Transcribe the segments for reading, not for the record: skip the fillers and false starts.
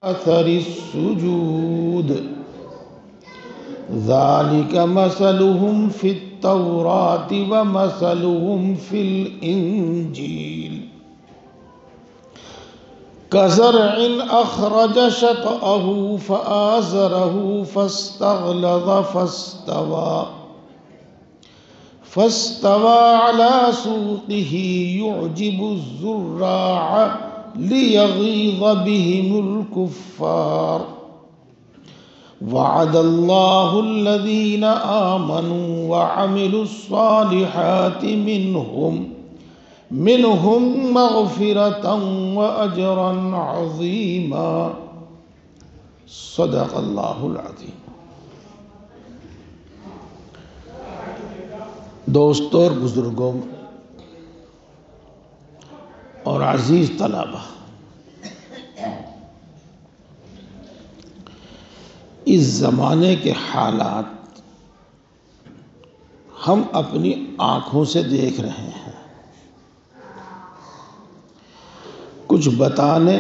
أثر السجود ذلك مثلهم في التوراة ومثلهم في الإنجيل كزرع أخرج شطأه فآزره فاستغلظ فاستوى على سوقه يعجب الزراع ليغيظ بهم الكفار وعد الله الذين آمنوا وعملوا الصالحات منهم مغفرة وأجرا عظيما صدق اللہ العظیم۔ دوستوں اور بزرگوں اور عزیز طلبہ، اس زمانے کے حالات ہم اپنی آنکھوں سے دیکھ رہے ہیں۔ کچھ بتانے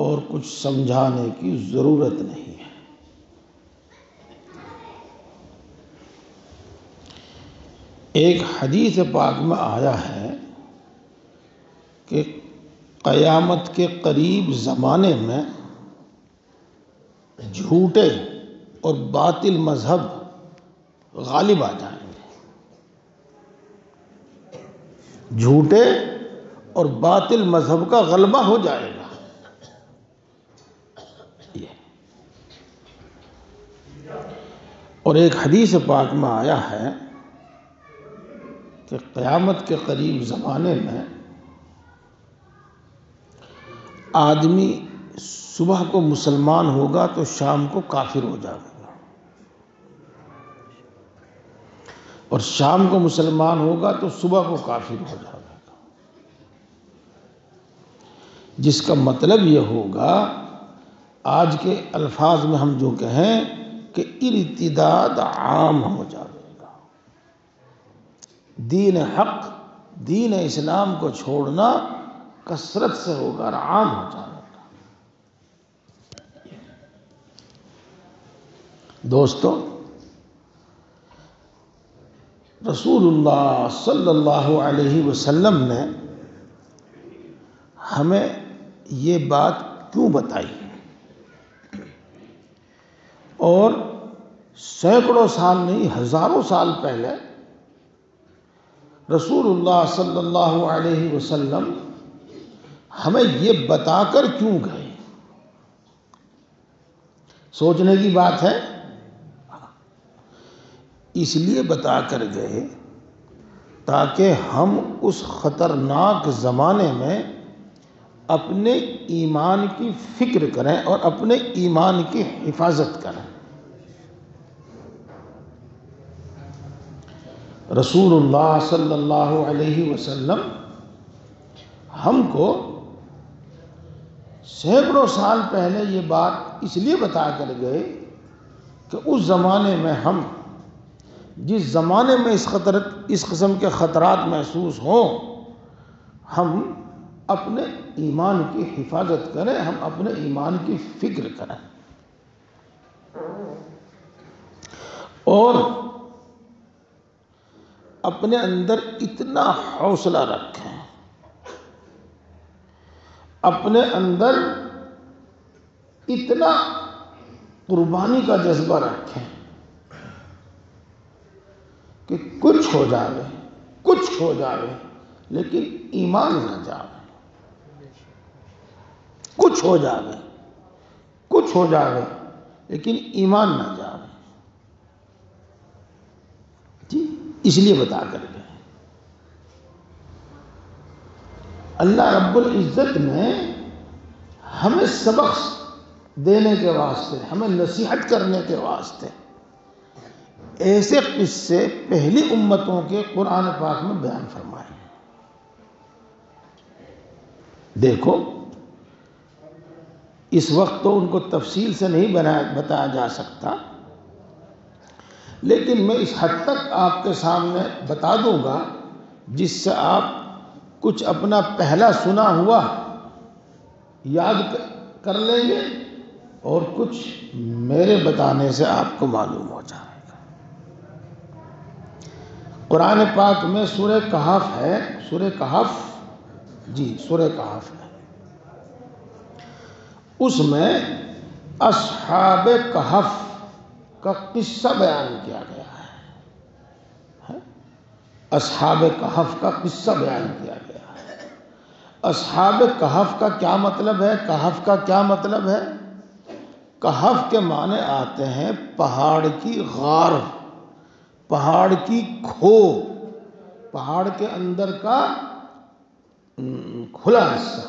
اور کچھ سمجھانے کی ضرورت نہیں ہے۔ ایک حدیث پاک میں آیا ہے کہ قیامت کے قریب زمانے میں جھوٹے اور باطل مذہب غالب آ جائیں گے۔ جھوٹے اور باطل مذہب کا غلبہ ہو جائے گا۔ اور ایک حدیث پاک میں آیا ہے کہ قیامت کے قریب زمانے میں آدمی صبح کو مسلمان ہوگا تو شام کو کافر ہو جائے گا، اور شام کو مسلمان ہوگا تو صبح کو کافر ہو جائے گا، جس کا مطلب یہ ہوگا، آج کے الفاظ میں ہم جو کہیں کہ ارتداد عام ہو جائے گا۔ دین حق، دین اسلام کو چھوڑنا کثرت سے ہوگا اور عام ہو جائے گا۔ دوستو، رسول اللہ صلی اللہ علیہ وسلم نے ہمیں یہ بات کیوں بتائی، اور سینکڑوں سال نہیں ہزاروں سال پہلے رسول اللہ صلی اللہ علیہ وسلم ہمیں یہ بتا کر کیوں گئے؟ سوچنے کی بات ہے۔ اس لیے بتا کر گئے تاکہ ہم اس خطرناک زمانے میں اپنے ایمان کی فکر کریں اور اپنے ایمان کی حفاظت کریں۔ رسول اللہ صلی اللہ علیہ وسلم ہم کو سینکڑوں سال پہلے یہ بات اس لیے بتا کر گئے کہ اس زمانے میں جس زمانے میں اس قسم کے خطرات محسوس ہوں، ہم اپنے ایمان کی حفاظت کریں، ہم اپنے ایمان کی فکر کریں، اور اپنے اندر اتنا حوصلہ رکھیں، اپنے اندر اتنا قربانی کا جذبہ رکھیں کہ کچھ ہو جائے لیکن ایمان نہ جائے۔ کچھ ہو جائے لیکن ایمان نہ جائے۔ جی، اس لیے بتا کر گئے۔ اللہ رب العزت نے ہمیں سبق دینے کے واسطے، ہمیں نصیحت کرنے کے واسطے ایسے قصے پہلی امتوں کے قرآن پاک میں بیان فرمائے ہیں۔ دیکھو، اس وقت تو ان کو تفصیل سے نہیں بتایا جا سکتا، لیکن میں اس حد تک آپ کے سامنے بتا دوں گا جس سے آپ کچھ اپنا پہلا سنا ہوا یاد کر لیں گے اور کچھ میرے بتانے سے آپ کو معلوم ہو جائے گا۔ قرآن پاک میں سورہ کہف ہے، سورہ کہف، جی سورہ کہف ہے، اس میں اصحاب کہف کا قصہ بیان کیا گیا ہے۔ اصحاب کہف کا قصہ بیان کیا گیا ہے۔ اصحاب کہف کا کیا مطلب ہے؟ کہف کا کیا مطلب ہے؟ کہف کے معنی آتے ہیں پہاڑ کی غار، پہاڑ کی کھو، پہاڑ کے اندر کا کھلا حصہ،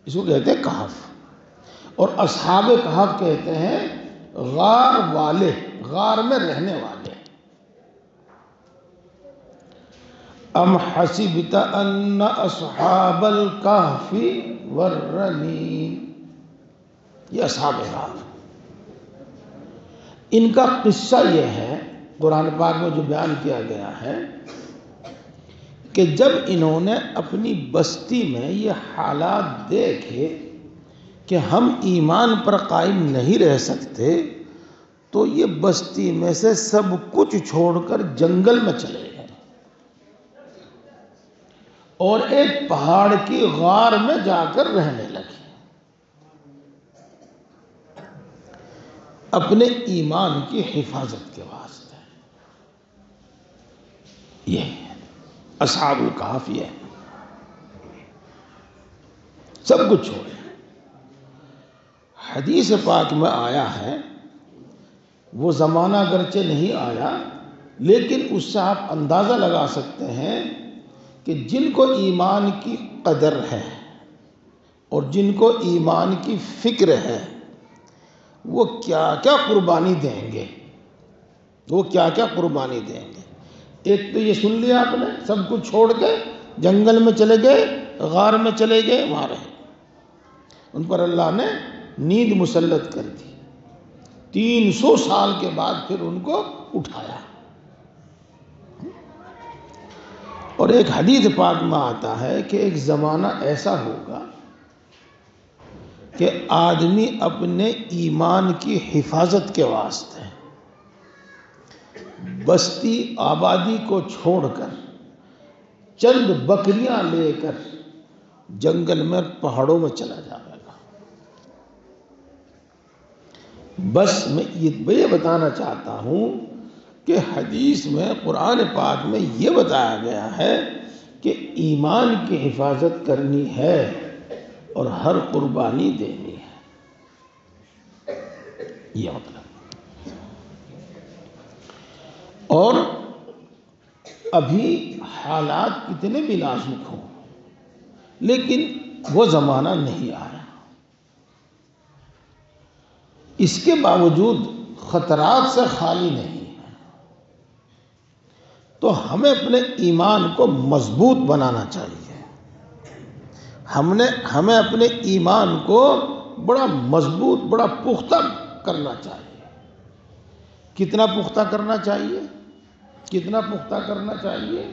اس کو کہتے ہیں کہف۔ اور اصحاب کہف کہتے ہیں غار والے، غار میں رہنے والے۔ ام حسبت ان اصحاب الکہف والرقیم، یہ اصحاب کہف، ان کا قصہ یہ ہے قرآن پاک میں جو بیان کیا گیا ہے کہ جب انہوں نے اپنی بستی میں یہ حالات دیکھے کہ ہم ایمان پر قائم نہیں رہ سکتے، تو یہ بستی میں سے سب کچھ چھوڑ کر جنگل میں چلے گئے اور ایک پہاڑ کی غار میں جا کر رہنے لگے، اپنے ایمان کی حفاظت کے واسطے۔ یہ اصحاب الکہف، یہ سب کچھ چھوڑے۔ حدیث پاک میں آیا ہے، وہ زمانہ اگرچہ نہیں آیا لیکن اس سے آپ اندازہ لگا سکتے ہیں کہ جن کو ایمان کی قدر ہے اور جن کو ایمان کی فکر ہے وہ کیا کیا قربانی دیں گے، وہ کیا کیا قربانی دیں گے۔ ایک تو یہ سن لیا آپ نے، سب کچھ چھوڑ کے جنگل میں چلے گئے، غار میں چلے گئے، وہاں رہے۔ ان پر اللہ نے نیند مسلط کر دی، 300 سال کے بعد پھر ان کو اٹھایا۔ اور ایک حدیث پاک میں آتا ہے کہ ایک زمانہ ایسا ہوگا کہ آدمی اپنے ایمان کی حفاظت کے واسطے بستی آبادی کو چھوڑ کر چند بکریاں لے کر جنگل میں پہاڑوں میں چلا جائے گا۔ بس میں یہ بتانا چاہتا ہوں کہ حدیث میں، قرآن پاک میں یہ بتایا گیا ہے کہ ایمان کی حفاظت کرنی ہے اور ہر قربانی دینی ہے، یہ مطلب۔ اور ابھی حالات کتنے بھی نازک ہوں لیکن وہ زمانہ نہیں آیا، اس کے باوجود خطرات سے خالی نہیں ہے، تو ہمیں اپنے ایمان کو مضبوط بنانا چاہیے، ہمیں اپنے ایمان کو بڑا مضبوط، بڑا پختہ کرنا چاہیے۔ کتنا پختہ کرنا چاہیے؟ کتنا پختہ کرنا چاہیے؟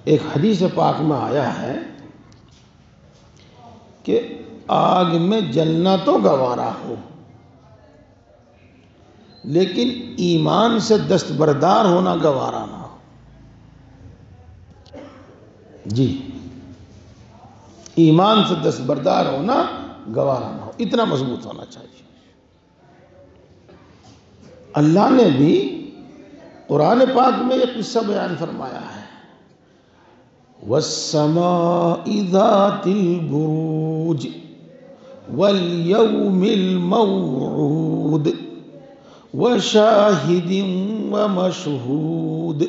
ایک حدیث پاک میں آیا ہے کہ آگ میں جلنا تو گوارا ہو لیکن ایمان سے دستبردار ہونا گوارا نہ ہو۔ جی، ایمان سے دستبردار ہونا گوارا نہ ہو، اتنا مضبوط ہونا چاہیے۔ اللہ نے بھی قرآن پاک میں یہ قصہ بیان فرمایا ہے، وَالسَّمَاءِ ذَاتِ الْبُرُوجِ وَالْيَوْمِ الْمَوْعُودِ وَشَاهِدٍ وَمَشْهُودٍ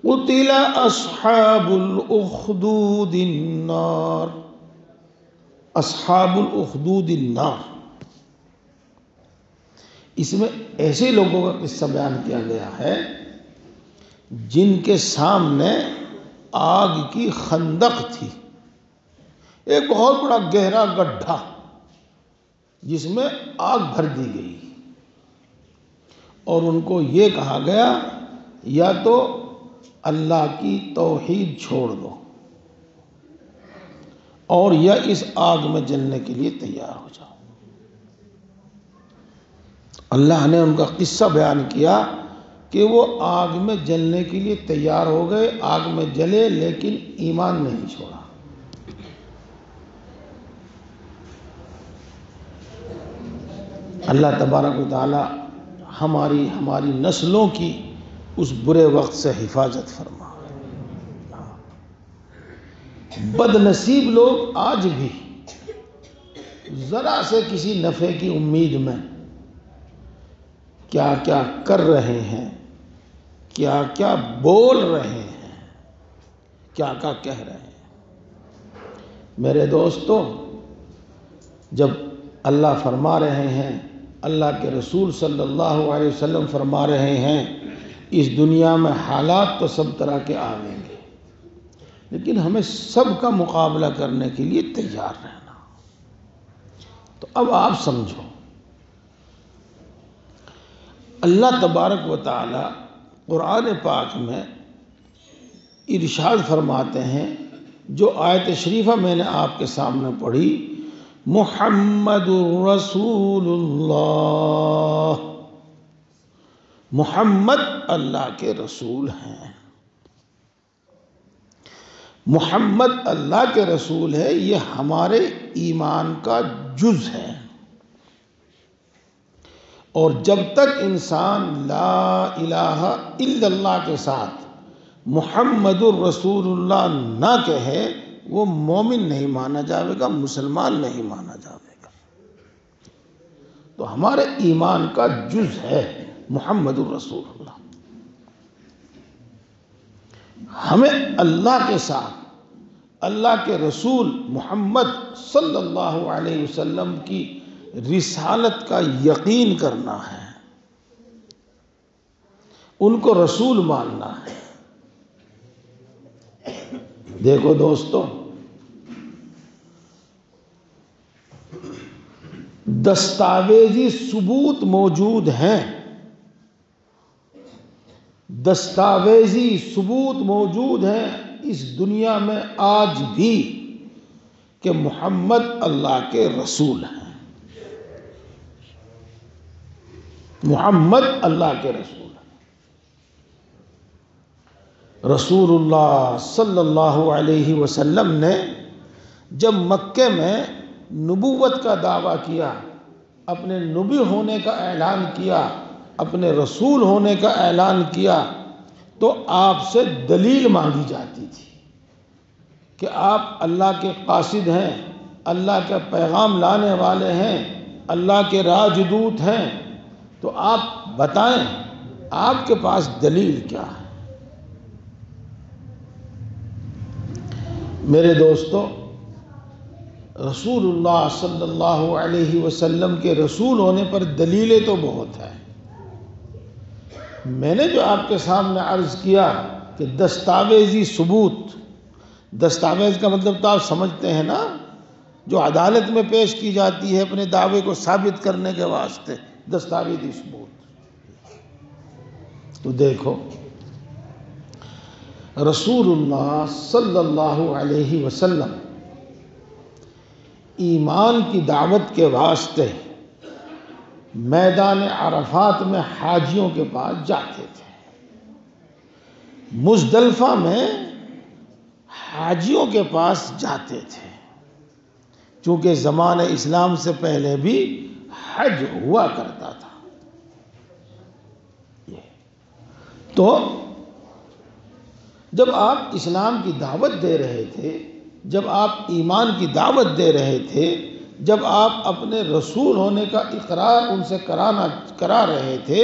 قُتِلَ أَصْحَابُ الْأُخْدُودِ النَّارِ، اصحاب الأخدود النار، اس میں ایسے لوگوں کا قصہ بیان کیا گیا ہے جن کے سامنے آگ کی خندق تھی، ایک بہت بڑا گہرا گڈھا جس میں آگ بھر دی گئی، اور ان کو یہ کہا گیا یا تو اللہ کی توحید چھوڑ دو اور یا اس آگ میں جلنے کے لیے تیار ہو جاؤ۔ اللہ نے ان کا قصہ بیان کیا کہ وہ آگ میں جلنے کے لیے تیار ہو گئے، آگ میں جلے لیکن ایمان نہیں چھوڑا۔ اللہ تبارک و تعالی ہماری نسلوں کی اس برے وقت سے حفاظت فرما۔ بد نصیب لوگ آج بھی ذرا سے کسی نفع کی امید میں کیا کیا کر رہے ہیں، کیا کیا بول رہے ہیں، کیا کیا کہہ رہے ہیں۔ میرے دوستو، جب اللہ فرما رہے ہیں، اللہ کے رسول صلی اللہ علیہ وسلم فرما رہے ہیں، اس دنیا میں حالات تو سب طرح کے آئیں گے، لیکن ہمیں سب کا مقابلہ کرنے کے لیے تیار رہنا۔ تو اب آپ سمجھو، اللہ تبارک و تعالی قرآن پاک میں ارشاد فرماتے ہیں، جو آیت شریفہ میں نے آپ کے سامنے پڑھی، محمد رسول اللہ، محمد اللہ کے رسول ہیں۔ محمد اللہ کے رسول ہے، یہ ہمارے ایمان کا جز ہے، اور جب تک انسان لا الہ الا اللہ کے ساتھ محمد الرسول اللہ نہ کہے، وہ مومن نہیں مانا جائے گا، مسلمان نہیں مانا جائے گا۔ تو ہمارے ایمان کا جز ہے محمد الرسول اللہ۔ ہمیں اللہ کے ساتھ اللہ کے رسول محمد صلی اللہ علیہ وسلم کی رسالت کا یقین کرنا ہے، ان کو رسول ماننا ہے۔ دیکھو دوستو، دستاویزی ثبوت موجود ہیں، دستاویزی ثبوت موجود ہیں اس دنیا میں آج بھی کہ محمد اللہ کے رسول ہیں، محمد اللہ کے رسول ہیں۔ رسول اللہ صلی اللہ علیہ وسلم نے جب مکے میں نبوت کا دعویٰ کیا، اپنے نبی ہونے کا اعلان کیا، اپنے رسول ہونے کا اعلان کیا، تو آپ سے دلیل مانگی جاتی تھی کہ آپ اللہ کے قاصد ہیں، اللہ کا پیغام لانے والے ہیں، اللہ کے راجدوت ہیں، تو آپ بتائیں آپ کے پاس دلیل کیا ہے۔ میرے دوستو، رسول اللہ صلی اللہ علیہ وسلم کے رسول ہونے پر دلیلیں تو بہت ہیں۔ میں نے جو آپ کے سامنے عرض کیا کہ دستاویزی ثبوت، دستاویز کا مطلب تو آپ سمجھتے ہیں نا، جو عدالت میں پیش کی جاتی ہے اپنے دعوے کو ثابت کرنے کے واسطے، دستاویزی ثبوت۔ تو دیکھو، رسول اللہ صلی اللہ علیہ وسلم ایمان کی دعوت کے واسطے میدان عرفات میں حاجیوں کے پاس جاتے تھے، مزدلفہ میں حاجیوں کے پاس جاتے تھے، چونکہ زمانہ اسلام سے پہلے بھی حج ہوا کرتا تھا۔ تو جب آپ اسلام کی دعوت دے رہے تھے، جب آپ ایمان کی دعوت دے رہے تھے، جب آپ اپنے رسول ہونے کا اقرار ان سے کرا رہے تھے،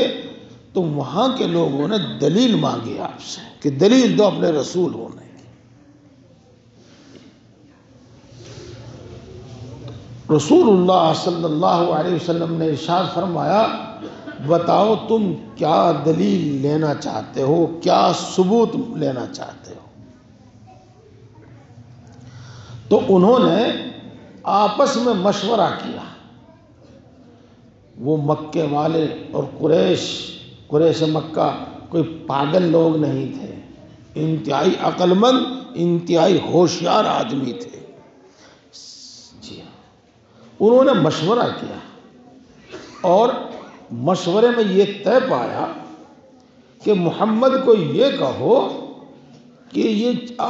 تو وہاں کے لوگوں نے دلیل مانگی آپ سے کہ دلیل دو اپنے رسول ہونے کی۔ رسول اللہ صلی اللہ علیہ وسلم نے ارشاد فرمایا، بتاؤ تم کیا دلیل لینا چاہتے ہو، کیا ثبوت لینا چاہتے ہو؟ تو انہوں نے آپس میں مشورہ کیا۔ وہ مکے والے اور قریش مکہ کوئی پاگل لوگ نہیں تھے، انتہائی عقل مند، انتہائی ہوشیار آدمی تھے۔ انہوں نے مشورہ کیا اور مشورے میں یہ طے پایا کہ محمد کو یہ کہو کہ یہ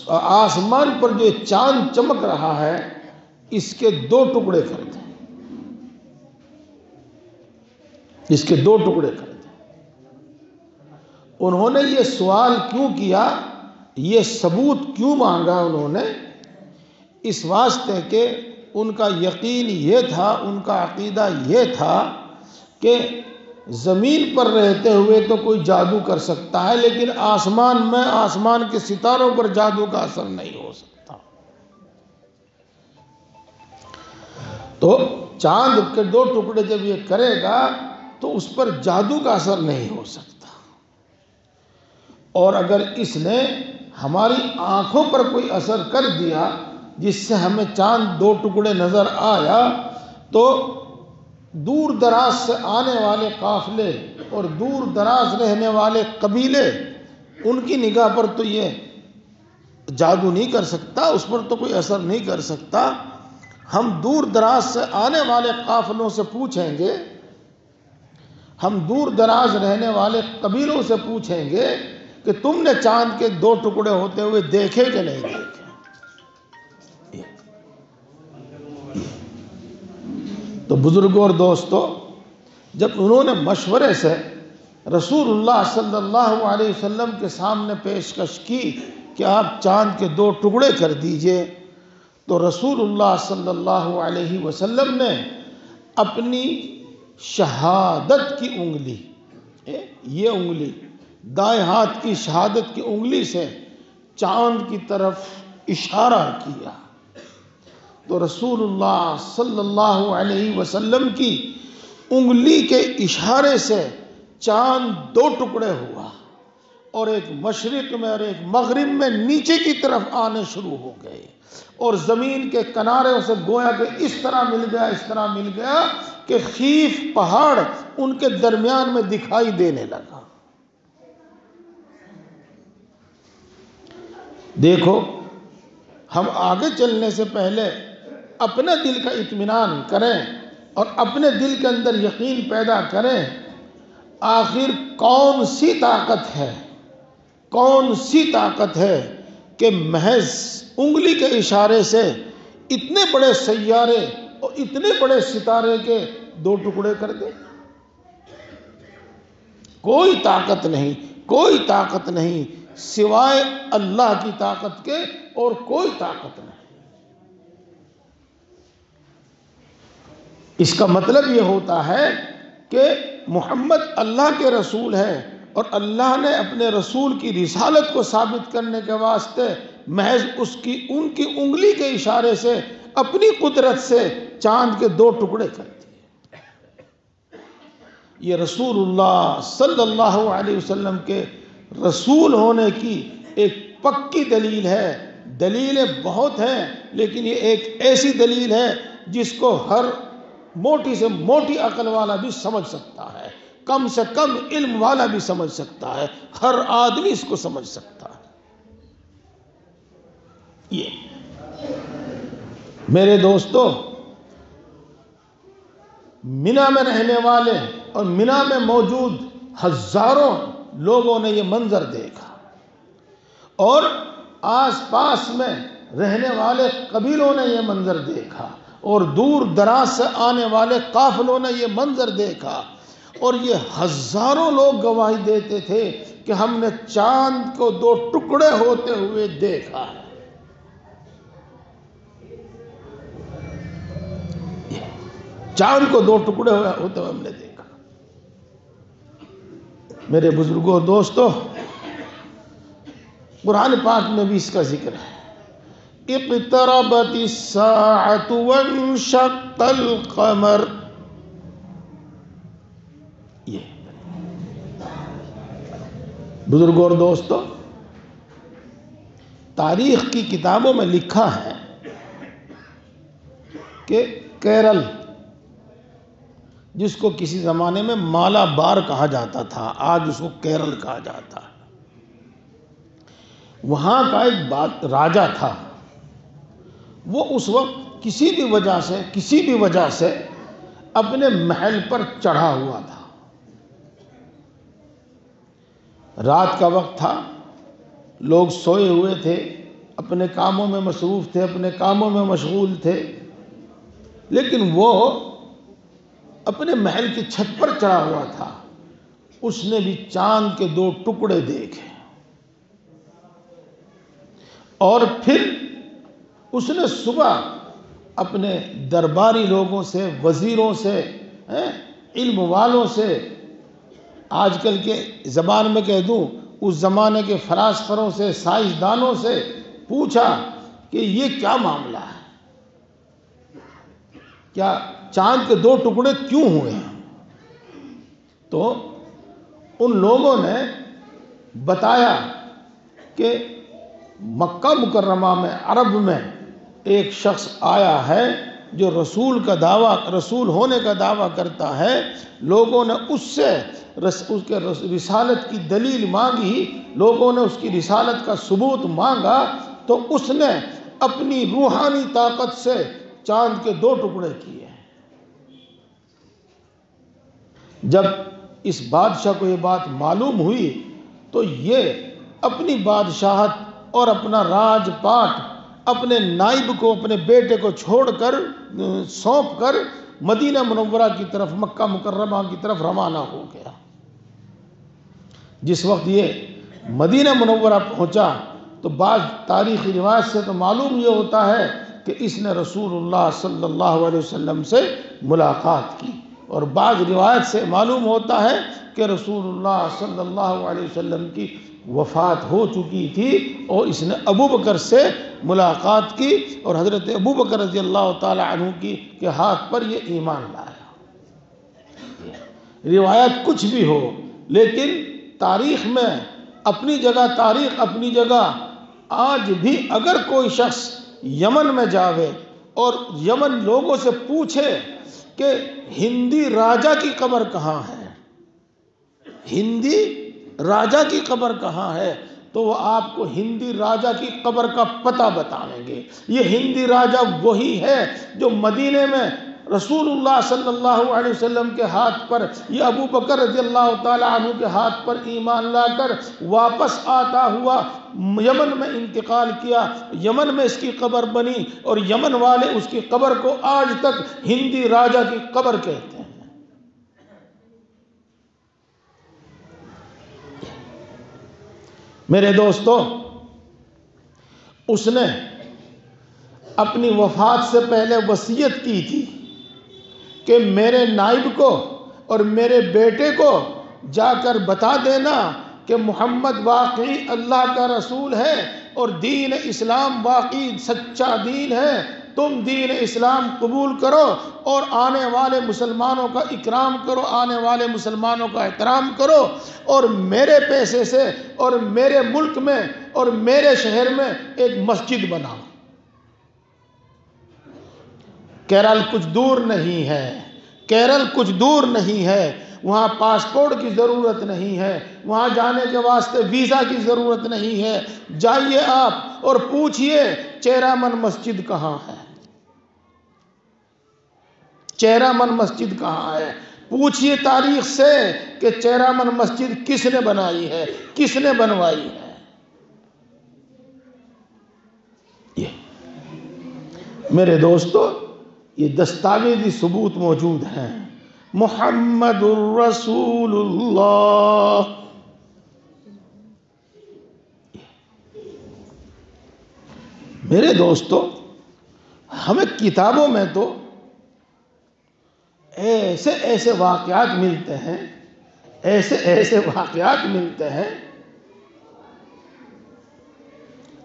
آسمان پر جو چاند چمک رہا ہے اس کے 2 ٹکڑے کر دیں، اس کے 2 ٹکڑے کر دیں۔ انہوں نے یہ سوال کیوں کیا، یہ ثبوت کیوں مانگا انہوں نے؟ اس واسطے کہ ان کا یقین یہ تھا، ان کا عقیدہ یہ تھا کہ زمین پر رہتے ہوئے تو کوئی جادو کر سکتا ہے، لیکن آسمان میں، آسمان کے ستاروں پر جادو کا اثر نہیں ہو سکتا۔ تو چاند کے 2 ٹکڑے جب یہ کرے گا تو اس پر جادو کا اثر نہیں ہو سکتا، اور اگر اس نے ہماری آنکھوں پر کوئی اثر کر دیا جس سے ہمیں چاند 2 ٹکڑے نظر آیا، تو دور دراز سے آنے والے قافلے اور دور دراز رہنے والے قبیلے، ان کی نگاہ پر تو یہ جادو نہیں کر سکتا، اس پر تو کوئی اثر نہیں کر سکتا۔ ہم دور دراز سے آنے والے قافلوں سے پوچھیں گے، ہم دور دراز رہنے والے قبیلوں سے پوچھیں گے کہ تم نے چاند کے 2 ٹکڑے ہوتے ہوئے دیکھے کہ نہیں دیکھے؟ تو بزرگوں اور دوستو، جب انہوں نے مشورے سے رسول اللہ صلی اللہ علیہ وسلم کے سامنے پیشکش کی کہ آپ چاند کے 2 ٹکڑے کر دیجئے، تو رسول اللہ صلی اللہ علیہ وسلم نے اپنی شہادت کی انگلی، یہ انگلی دائیں ہاتھ کی شہادت کی انگلی سے چاند کی طرف اشارہ کیا، تو رسول اللہ صلی اللہ علیہ وسلم کی انگلی کے اشارے سے چاند 2 ٹکڑے ہوا، اور ایک مشرق میں اور ایک مغرب میں نیچے کی طرف آنے شروع ہو گئے، اور زمین کے کناروں سے گویا کہ اس طرح مل گیا، اس طرح مل گیا کہ خیف پہاڑ ان کے درمیان میں دکھائی دینے لگا۔ دیکھو، ہم آگے چلنے سے پہلے اپنے دل کا اطمینان کریں اور اپنے دل کے اندر یقین پیدا کریں، آخر کون سی طاقت ہے، کون سی طاقت ہے کہ محض انگلی کے اشارے سے اتنے بڑے سیارے اور اتنے بڑے ستارے کے 2 ٹکڑے کر دے؟ کوئی طاقت نہیں، کوئی طاقت نہیں سوائے اللہ کی طاقت کے، اور کوئی طاقت نہیں۔ اس کا مطلب یہ ہوتا ہے کہ محمد اللہ کے رسول ہے، اور اللہ نے اپنے رسول کی رسالت کو ثابت کرنے کے واسطے محض ان کی انگلی کے اشارے سے اپنی قدرت سے چاند کے 2 ٹکڑے کر دیے۔ یہ رسول اللہ صلی اللہ علیہ وسلم کے رسول ہونے کی ایک پکی دلیل ہے۔ دلیلیں بہت ہیں، لیکن یہ ایک ایسی دلیل ہے جس کو ہر موٹی سے موٹی عقل والا بھی سمجھ سکتا ہے، کم سے کم علم والا بھی سمجھ سکتا ہے، ہر آدمی اس کو سمجھ سکتا ہے۔ یہ میرے دوستو، منی میں رہنے والے اور منی میں موجود ہزاروں لوگوں نے یہ منظر دیکھا، اور آس پاس میں رہنے والے قبیلوں نے یہ منظر دیکھا، اور دور دراز سے آنے والے قافلوں نے یہ منظر دیکھا، اور یہ ہزاروں لوگ گواہی دیتے تھے کہ ہم نے چاند کو 2 ٹکڑے ہوتے ہوئے دیکھا ہے۔ چاند کو 2 ٹکڑے ہوتے ہوئے ہم نے دیکھا۔ میرے بزرگوں اور دوستو، قرآن پاک میں بھی اس کا ذکر ہے۔ اقتربت الساعة وانشق القمر، یہ بزرگوں اور دوستو، تاریخ کی کتابوں میں لکھا ہے کہ کیرل، جس کو کسی زمانے میں مالا بار کہا جاتا تھا، آج اس کو کیرل کہا جاتا ہے، وہاں کا ایک راجا تھا۔ وہ اس وقت کسی بھی وجہ سے اپنے محل پر چڑھا ہوا تھا. رات کا وقت تھا، لوگ سوئے ہوئے تھے، اپنے کاموں میں مصروف تھے، اپنے کاموں میں مشغول تھے، لیکن وہ اپنے محل کی چھت پر چڑھا ہوا تھا. اس نے بھی چاند کے 2 ٹکڑے دیکھے، اور پھر اس نے صبح اپنے درباری لوگوں سے، وزیروں سے، علم والوں سے، آج کل کے زبان میں کہہ دوں اس زمانے کے فلاسفروں سے، سائنسدانوں سے پوچھا کہ یہ کیا معاملہ ہے، کیا چاند کے 2 ٹکڑے کیوں ہوئے ہیں؟ تو ان لوگوں نے بتایا کہ مکہ مکرمہ میں، عرب میں ایک شخص آیا ہے جو رسول ہونے کا دعویٰ کرتا ہے. لوگوں نے اس سے اس کے رسالت کی دلیل مانگی، لوگوں نے اس کی رسالت کا ثبوت مانگا، تو اس نے اپنی روحانی طاقت سے چاند کے 2 ٹکڑے کیے. جب اس بادشاہ کو یہ بات معلوم ہوئی تو یہ اپنی بادشاہت اور اپنا راج پاٹ اپنے نائب کو، اپنے بیٹے کو چھوڑ کر، سونپ کر مدینہ منورہ کی طرف، مکہ مکرمہ کی طرف روانہ ہو گیا. جس وقت یہ مدینہ منورہ پہنچا تو بعض تاریخی روایت سے تو معلوم یہ ہوتا ہے کہ اس نے رسول اللہ صلی اللہ علیہ وسلم سے ملاقات کی، اور بعض روایت سے معلوم ہوتا ہے کہ رسول اللہ صلی اللہ علیہ وسلم کی وفات ہو چکی تھی، اور اس نے ابو بکر سے ملاقات کی، اور حضرت ابو بکر رضی اللہ تعالی عنہ کے ہاتھ پر یہ ایمان لایا. روایت کچھ بھی ہو، لیکن تاریخ میں تاریخ اپنی جگہ. آج بھی اگر کوئی شخص یمن میں جاوے اور یمن لوگوں سے پوچھے کہ ہندی راجہ کی قبر کہاں ہے، ہندی راجہ کی قبر کہاں ہے، تو وہ آپ کو ہندی راجہ کی قبر کا پتہ بتائیں گے. یہ ہندی راجہ وہی ہے جو مدینے میں رسول اللہ صلی اللہ علیہ وسلم کے ہاتھ پر، یہ ابو بکر رضی اللہ تعالی عنہ کے ہاتھ پر ایمان لا کر واپس آتا ہوا یمن میں انتقال کیا. یمن میں اس کی قبر بنی، اور یمن والے اس کی قبر کو آج تک ہندی راجہ کی قبر کہتے ہیں. میرے دوستو، اس نے اپنی وفات سے پہلے وصیت کی تھی کہ میرے نائب کو اور میرے بیٹے کو جا کر بتا دینا کہ محمد واقعی اللہ کا رسول ہے، اور دین اسلام واقعی سچا دین ہے. تم دین اسلام قبول کرو اور آنے والے مسلمانوں کا اکرام کرو، آنے والے مسلمانوں کا احترام کرو، اور میرے پیسے سے اور میرے ملک میں اور میرے شہر میں ایک مسجد بناؤ. کیرل کچھ دور نہیں ہے، کیرل کچھ دور نہیں ہے، وہاں پاسپورٹ کی ضرورت نہیں ہے، وہاں جانے کے واسطے ویزا کی ضرورت نہیں ہے. جائیے آپ اور پوچھئے چیرامن مسجد کہاں ہے، چیرامن مسجد کہاں ہے. پوچھئے تاریخ سے کہ چیرامن مسجد کس نے بنائی ہے، کس نے بنوائی ہے. میرے دوستو، یہ دستاویزی ثبوت موجود ہیں. محمد الرسول اللہ. میرے دوستو، ہمیں کتابوں میں تو ایسے واقعات ملتے ہیں، ایسے واقعات ملتے ہیں،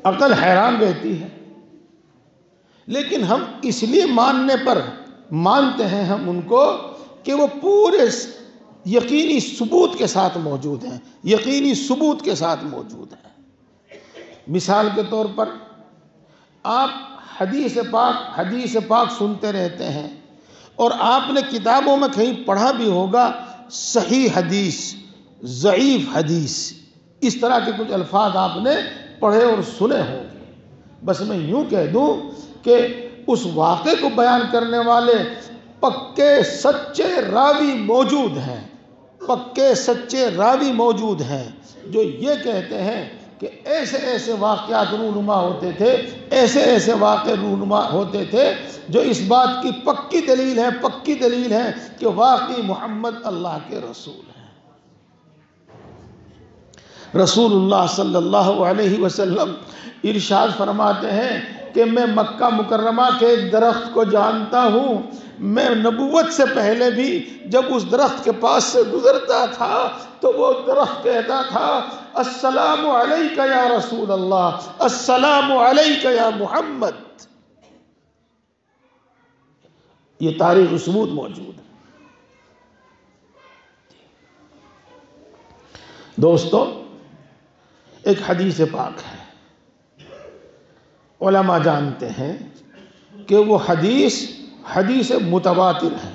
عقل حیران رہتی ہے. لیکن ہم اس لیے مانتے ہیں ہم ان کو کہ وہ پورے یقینی ثبوت کے ساتھ موجود ہیں، یقینی ثبوت کے ساتھ موجود ہیں. مثال کے طور پر آپ حدیث پاک سنتے رہتے ہیں، اور آپ نے کتابوں میں کہیں پڑھا بھی ہوگا صحیح حدیث، ضعیف حدیث، اس طرح کے کچھ الفاظ آپ نے پڑھے اور سنے ہوں گے. بس میں یوں کہہ دوں کہ اس واقعے کو بیان کرنے والے پکے سچے راوی موجود ہیں، پکے سچے راوی موجود ہیں جو یہ کہتے ہیں کہ ایسے ایسے واقعات رونما ہوتے تھے، ایسے ایسے واقع رونما ہوتے تھے جو اس بات کی پکی دلیل ہے کہ واقعی محمد اللہ کے رسول ہیں۔ رسول اللہ صلی اللہ علیہ وسلم ارشاد فرماتے ہیں کہ میں مکہ مکرمہ کے ایک درخت کو جانتا ہوں، میں نبوت سے پہلے بھی جب اس درخت کے پاس سے گزرتا تھا تو وہ درخت کہتا تھا السلام علیکہ یا رسول اللہ، السلام علیکہ یا محمد۔ یہ تاریخ ثبوت موجود ہے۔ دوستو، ایک حدیث پاک ہے، علماء جانتے ہیں کہ وہ حدیث متواتر ہے۔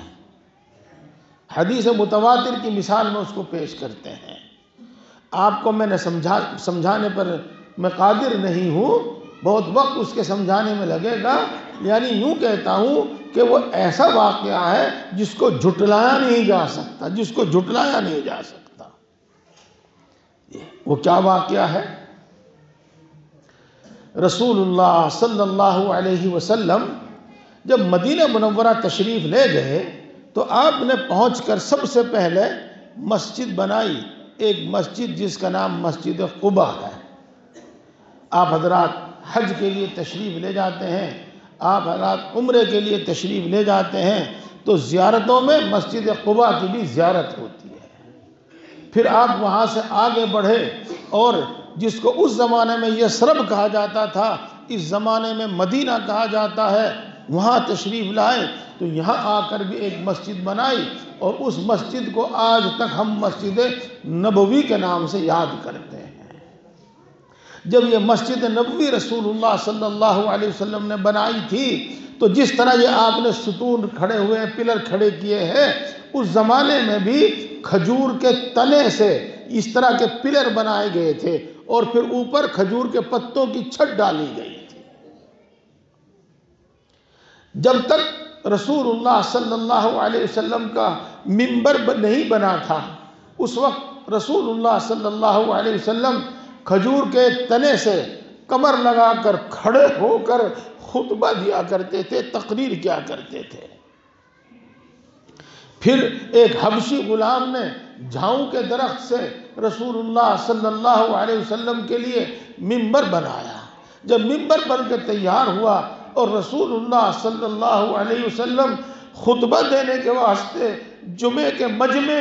حدیث متواتر کی مثال میں اس کو پیش کرتے ہیں۔ آپ کو میں نے سمجھانے پر میں قادر نہیں ہوں، بہت وقت اس کے سمجھانے میں لگے گا، یعنی یوں کہتا ہوں کہ وہ ایسا واقعہ ہے جس کو جھٹلایا نہیں جا سکتا۔ وہ کیا واقعہ ہے؟ رسول اللہ صلی اللہ علیہ وسلم جب مدینہ منورہ تشریف لے گئے تو آپ نے پہنچ کر سب سے پہلے مسجد بنائی، ایک مسجد جس کا نام مسجد قباء ہے۔ آپ حضرات حج کے لیے تشریف لے جاتے ہیں، آپ حضرات عمرے کے لیے تشریف لے جاتے ہیں تو زیارتوں میں مسجد قباء کی بھی زیارت ہوتی ہے۔ پھر آپ وہاں سے آگے بڑھے اور جس کو اس زمانے میں یثرب کہا جاتا تھا، اس زمانے میں مدینہ کہا جاتا ہے، وہاں تشریف لائے تو یہاں آ کر بھی ایک مسجد بنائی، اور اس مسجد کو آج تک ہم مسجد نبوی کے نام سے یاد کرتے ہیں۔ جب یہ مسجد نبوی رسول اللہ صلی اللہ علیہ وسلم نے بنائی تھی تو جس طرح یہ آپ نے ستون کھڑے ہوئے ہیں، پلر کھڑے کیے ہیں، اس زمانے میں بھی کھجور کے تنے سے اس طرح کے پلر بنائے گئے تھے اور پھر اوپر کھجور کے پتوں کی چھت ڈالی گئی تھی۔ جب تک رسول اللہ صلی اللہ علیہ وسلم کا منبر نہیں بنا تھا، اس وقت رسول اللہ صلی اللہ علیہ وسلم کھجور کے تنے سے کمر لگا کر کھڑے ہو کر خطبہ دیا کرتے تھے، تقریر کیا کرتے تھے۔ پھر ایک حبشی غلام نے جھاؤں کے درخت سے رسول اللہ صلی اللہ علیہ وسلم کے لیے منبر بنایا۔ جب منبر بن کے تیار ہوا اور رسول اللہ صلی اللہ علیہ وسلم خطبہ دینے کے واسطے جمعے کے مجمع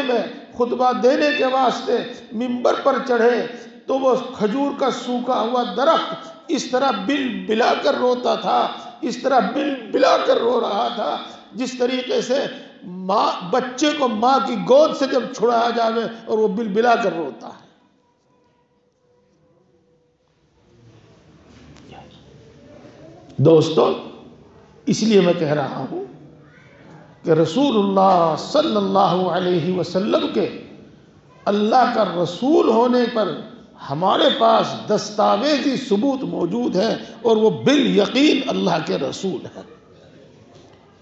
میں خطبہ دینے کے واسطے منبر پر چڑھے تو وہ کھجور کا سوکھا ہوا درخت اس طرح بل بلا کر روتا تھا، اس طرح بل بلا کر رو رہا تھا جس طریقے سے بچے کو ماں کی گود سے جب چھڑایا جاوے اور وہ بل بلا کر روتا ہے۔ دوستو، اس لیے میں کہہ رہا ہوں کہ رسول اللہ صلی اللہ علیہ وسلم کے اللہ کا رسول ہونے پر ہمارے پاس دستاویزی ثبوت موجود ہے اور وہ بالیقین اللہ کے رسول ہیں۔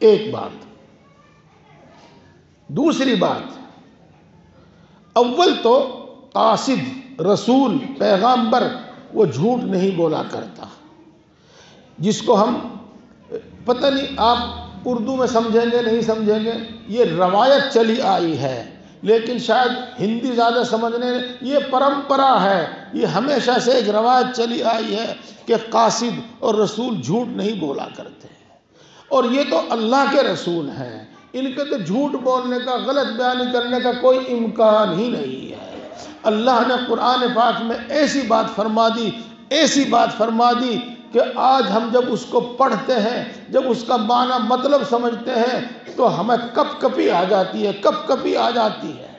ایک بات۔ دوسری بات، اول تو قاصد، رسول، پیغامبر وہ جھوٹ نہیں بولا کرتا، جس کو ہم پتہ نہیں آپ اردو میں سمجھیں گے نہیں سمجھیں گے، یہ روایت چلی آئی ہے، لیکن شاید ہندی زیادہ سمجھنے، یہ پرمپرا ہے، یہ ہمیشہ سے ایک روایت چلی آئی ہے کہ قاصد اور رسول جھوٹ نہیں بولا کرتے، اور یہ تو اللہ کے رسول ہیں، ان کے تو جھوٹ بولنے کا، غلط بیانی کرنے کا کوئی امکان ہی نہیں ہے۔ اللہ نے قرآن پاک میں ایسی بات فرما دی کہ آج ہم جب اس کو پڑھتے ہیں، جب اس کا معنی مطلب سمجھتے ہیں تو ہمیں کپ کپی آ جاتی ہے۔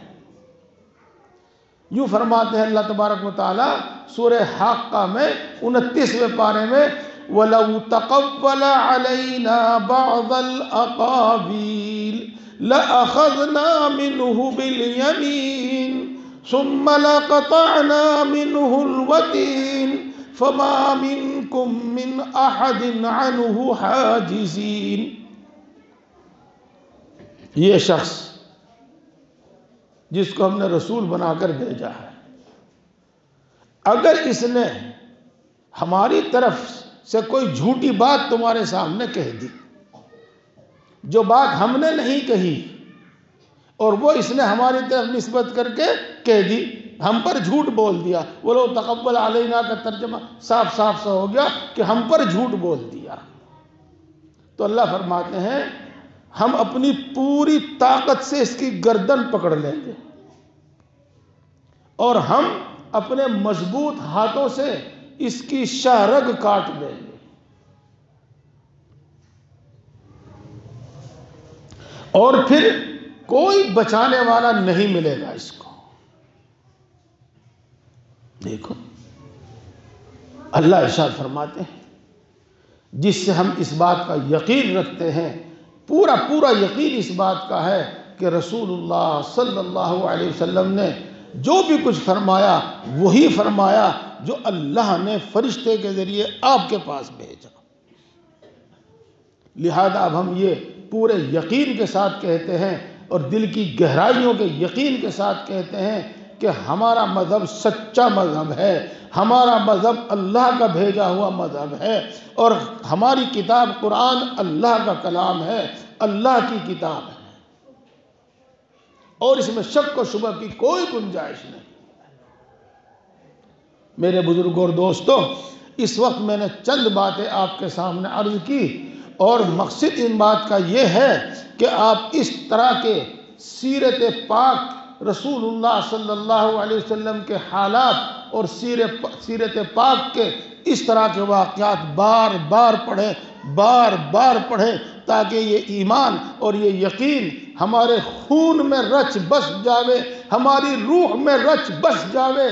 یوں فرماتے ہیں اللہ تبارک و تعالی سورہ حاقہ میں 29ویں پارے میں وَلَوْ تَقَوَّلَ عَلَيْنَا بَعْضَ الْأَقَاوِيلِ لَأَخَذْنَا مِنْهُ بِالْيَمِينِ ثُمَّ لَقَطَعْنَا مِنْهُ الْوَتِينَ فما منکم من احد عنہ حاجزین. یہ شخص جس کو ہم نے رسول بنا کر بھیجا ہے، اگر اس نے ہماری طرف سے کوئی جھوٹی بات تمہارے سامنے کہہ دی، جو بات ہم نے نہیں کہی اور وہ اس نے ہماری طرف نسبت کر کے کہہ دی، ہم پر جھوٹ بول دیا، وَلَوْ تَقَبَّلَ عَلَيْنَا کا ترجمہ صاف صاف سا ہو گیا کہ ہم پر جھوٹ بول دیا. تو اللہ فرماتے ہیں ہم اپنی پوری طاقت سے اس کی گردن پکڑ لیں گے اور ہم اپنے مضبوط ہاتھوں سے اس کی شاہ رگ کاٹ دیں گے، اور پھر کوئی بچانے والا نہیں ملے گا اس کو. دیکھو اللہ ارشاد فرماتے ہیں جس سے ہم اس بات کا یقین رکھتے ہیں، پورا یقین اس بات کا ہے کہ رسول اللہ صلی اللہ علیہ وسلم نے جو بھی کچھ فرمایا وہی فرمایا جو اللہ نے فرشتے کے ذریعے آپ کے پاس بھیجا. لہذا اب ہم یہ پورے یقین کے ساتھ کہتے ہیں اور دل کی گہرائیوں کے یقین کے ساتھ کہتے ہیں کہ ہمارا مذہب سچا مذہب ہے، ہمارا مذہب اللہ کا بھیجا ہوا مذہب ہے، اور ہماری کتاب قرآن اللہ کا کلام ہے، اللہ کی کتاب ہے، اور اس میں شک و شبہ کی کوئی گنجائش نہیں. میرے بزرگوں اور دوستوں، اس وقت میں نے چند باتیں آپ کے سامنے عرض کی، اور مقصد ان بات کا یہ ہے کہ آپ اس طرح کے سیرت پاک رسول اللہ صلی اللہ علیہ وسلم کے حالات اور سیرت پاک کے اس طرح کے واقعات بار بار پڑھیں تاکہ یہ ایمان اور یہ یقین ہمارے خون میں رچ بس جاوے، ہماری روح میں رچ بس جاوے.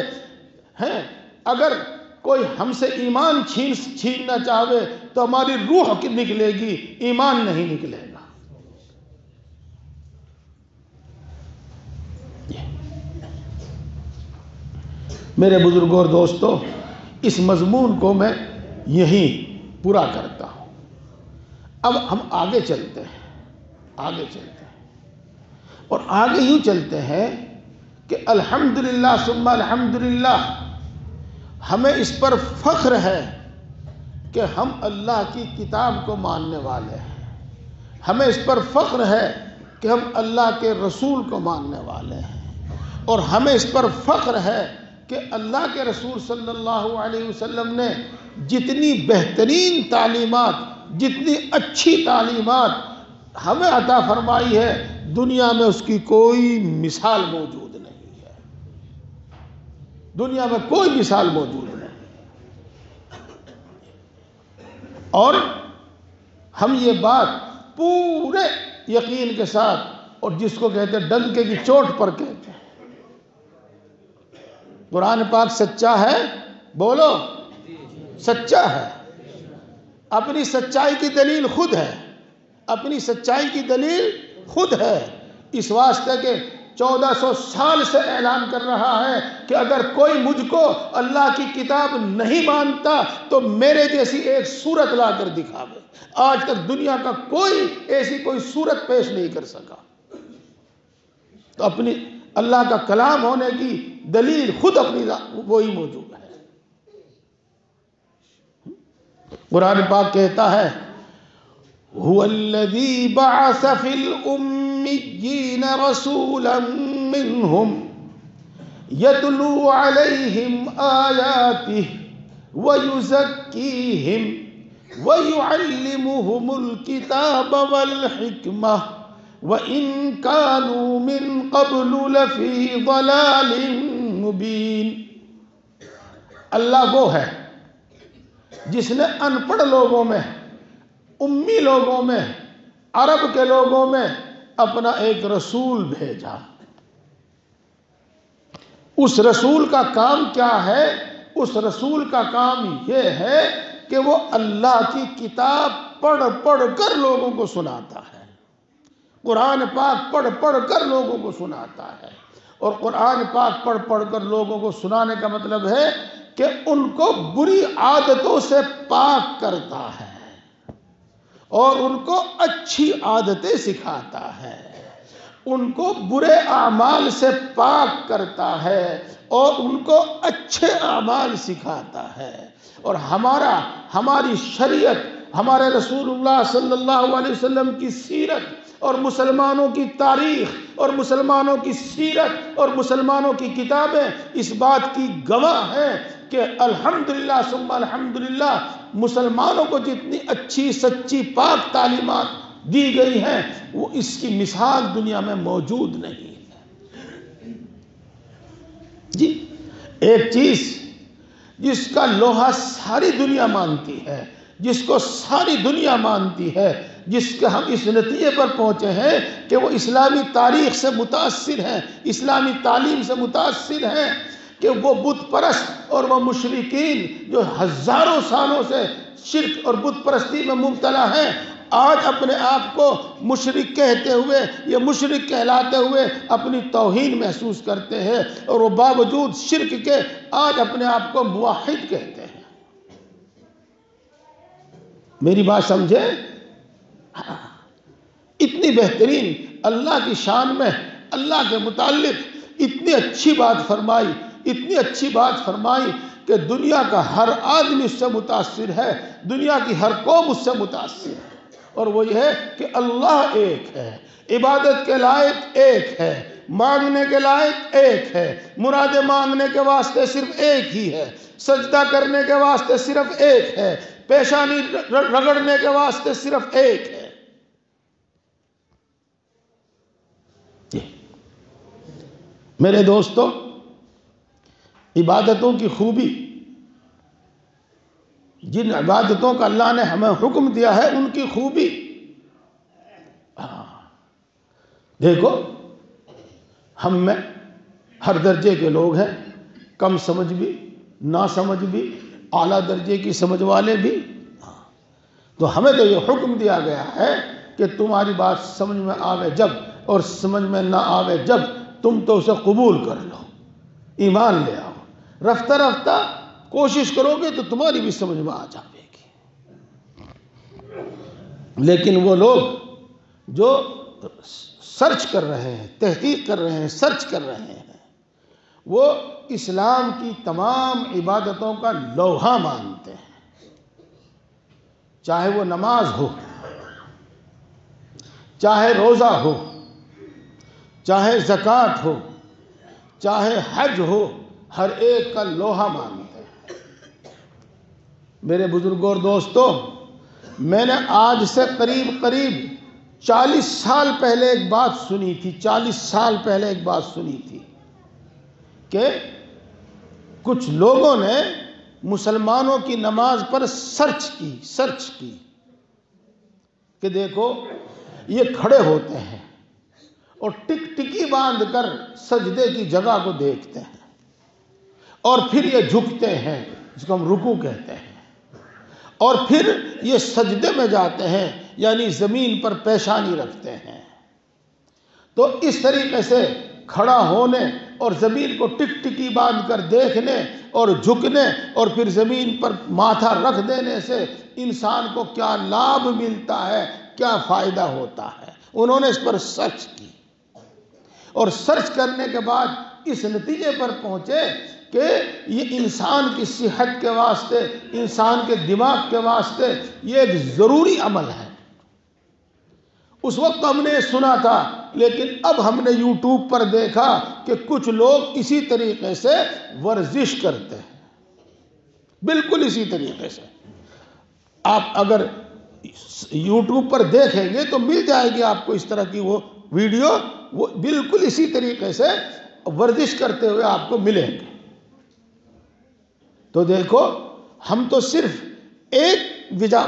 اگر کوئی ہم سے ایمان چھیننا چاہے تو ہماری روح نکلے گی، ایمان نہیں نکلے گا. میرے بزرگوں اور دوستوں، اس مضمون کو میں یہیں پورا کرتا ہوں. اب ہم آگے چلتے ہیں اور آگے یوں چلتے ہیں کہ الحمدللہ ثم الحمدللہ ہمیں اس پر فخر ہے کہ ہم اللہ کی کتاب کو ماننے والے ہیں، ہمیں اس پر فخر ہے کہ ہم اللہ کے رسول کو ماننے والے ہیں، اور ہمیں اس پر فخر ہے کہ اللہ کے رسول صلی اللہ علیہ وسلم نے جتنی بہترین تعلیمات، جتنی اچھی تعلیمات ہمیں عطا فرمائی ہے، دنیا میں اس کی کوئی مثال موجود نہیں ہے، دنیا میں کوئی مثال موجود نہیں. اور ہم یہ بات پورے یقین کے ساتھ، اور جس کو کہتے ہیں ڈنکے کی چوٹ پر کہتے ہیں، قرآن پاک سچا ہے، بولو سچا ہے. اپنی سچائی کی دلیل خود ہے، اپنی سچائی کی دلیل خود ہے، اس واسطے کہ 1400 سال سے اعلان کر رہا ہے کہ اگر کوئی مجھ کو اللہ کی کتاب نہیں مانتا تو میرے جیسی ایک صورت لا کر دکھاوے. آج تک دنیا کا کوئی ایسی کوئی صورت پیش نہیں کر سکا. تو اپنی اللہ کا کلام ہونے کی دلیل خود اپنی وہی موجود ہے. قرآن پاک کہتا ہے هو الذي بعث في الأميين رسولا منهم يتلو عليهم آياته ويزكيهم ويعلمهم الكتاب والحكمة وإن كانوا من قبل لفي ضلال مبين. اللہ وہ ہے جس نے ان پڑھ لوگوں میں، امی لوگوں میں، عرب کے لوگوں میں اپنا ایک رسول بھیجا. اس رسول کا کام کیا ہے؟ اس رسول کا کام یہ ہے کہ وہ اللہ کی کتاب پڑھ کر لوگوں کو سناتا ہے، قرآن پاک پڑھ کر لوگوں کو سناتا ہے. اور قرآن پاک پڑھ کر لوگوں کو سنانے کا مطلب ہے کہ ان کو بری عادتوں سے پاک کرتا ہے اور ان کو اچھی عادتیں سکھاتا ہے، ان کو برے اعمال سے پاک کرتا ہے اور ان کو اچھے اعمال سکھاتا ہے۔ اور ہماری شریعت، ہمارے رسول اللہ صلی اللہ علیہ وسلم کی سیرت اور مسلمانوں کی تاریخ اور مسلمانوں کی سیرت اور مسلمانوں کی کتابیں اس بات کی گواہ ہیں کہ الحمدللہ ثم الحمدللہ مسلمانوں کو جتنی اچھی سچی پاک تعلیمات دی گئی ہیں وہ اس کی مثال دنیا میں موجود نہیں ہے۔ جی، ایک چیز جس کا لوہا ساری دنیا مانتی ہے، جس کو ساری دنیا مانتی ہے، جس کے ہم اس نتیجے پر پہنچے ہیں کہ وہ اسلامی تاریخ سے متاثر ہیں، اسلامی تعلیم سے متاثر ہیں، کہ وہ بت پرست اور وہ مشرکین جو ہزاروں سالوں سے شرک اور بت پرستی میں مبتلا ہیں، آج اپنے آپ کو مشرک کہتے ہوئے یا مشرک کہلاتے ہوئے اپنی توہین محسوس کرتے ہیں، اور وہ باوجود شرک کے آج اپنے آپ کو موحد کہتے ہیں۔ میری بات سمجھے؟ اتنی بہترین اللہ کی شان میں اللہ کے متعلق اتنی اچھی بات فرمائی، اتنی اچھی بات فرمائی کہ دنیا کا ہر آدمی اس سے متاثر ہے، دنیا کی ہر قوم اس سے متاثر ہے، اور وہ یہ ہے کہ اللہ ایک ہے، عبادت کے لائق ایک ہے، مانگنے کے لائق ایک ہے، مرادیں مانگنے کے واسطے صرف ایک ہی ہے، سجدہ کرنے کے واسطے صرف ایک ہے، پیشانی رگڑنے کے واسطے صرف ایک ہے۔ میرے دوستو، عبادتوں کی خوبی، جن عبادتوں کا اللہ نے ہمیں حکم دیا ہے ان کی خوبی دیکھو، ہم میں ہر درجے کے لوگ ہیں، کم سمجھ بھی، نا سمجھ بھی، اعلیٰ درجے کی سمجھ والے بھی، تو ہمیں تو یہ حکم دیا گیا ہے کہ تمہاری بات سمجھ میں آوے جب اور سمجھ میں نہ آوے جب تم تو اسے قبول کر لو، ایمان لے آؤ، رفتہ رفتہ کوشش کرو گے تو تمہاری بھی سمجھ میں آ جائے گی۔ لیکن وہ لوگ جو سرچ کر رہے ہیں، تحقیق کر رہے ہیں، سرچ کر رہے ہیں، وہ اسلام کی تمام عبادتوں کا لوہا مانتے ہیں، چاہے وہ نماز ہو، چاہے روزہ ہو، چاہے زکوٰۃ ہو، چاہے حج ہو، ہر ایک کا لوہا مانتے ہیں۔ میرے بزرگوں اور دوستوں، میں نے آج سے قریب 40 سال پہلے ایک بات سنی تھی، 40 سال پہلے ایک بات سنی تھی کہ کچھ لوگوں نے مسلمانوں کی نماز پر سرچ کی کہ دیکھو یہ کھڑے ہوتے ہیں اور ٹکی باندھ کر سجدے کی جگہ کو دیکھتے ہیں، اور پھر یہ جھکتے ہیں، جس کو ہم رکوع کہتے ہیں، اور پھر یہ سجدے میں جاتے ہیں، یعنی زمین پر پیشانی رکھتے ہیں۔ تو اس طریقے سے کھڑا ہونے اور زمین کو ٹکی باندھ کر دیکھنے اور جھکنے اور پھر زمین پر ماتھا رکھ دینے سے انسان کو کیا لابھ ملتا ہے، کیا فائدہ ہوتا ہے، انہوں نے اس پر سرچ کی، اور سرچ کرنے کے بعد اس نتیجے پر پہنچے کہ یہ انسان کی صحت کے واسطے، انسان کے دماغ کے واسطے یہ ایک ضروری عمل ہے۔ اس وقت ہم نے سنا تھا، لیکن اب ہم نے یوٹیوب پر دیکھا کہ کچھ لوگ اسی طریقے سے ورزش کرتے ہیں، بالکل اسی طریقے سے۔ آپ اگر یوٹیوب پر دیکھیں گے تو مل جائے گی آپ کو اس طرح کی وہ ویڈیو، وہ بالکل اسی طریقے سے ورزش کرتے ہوئے آپ کو ملیں گے۔ تو دیکھو، ہم تو صرف ایک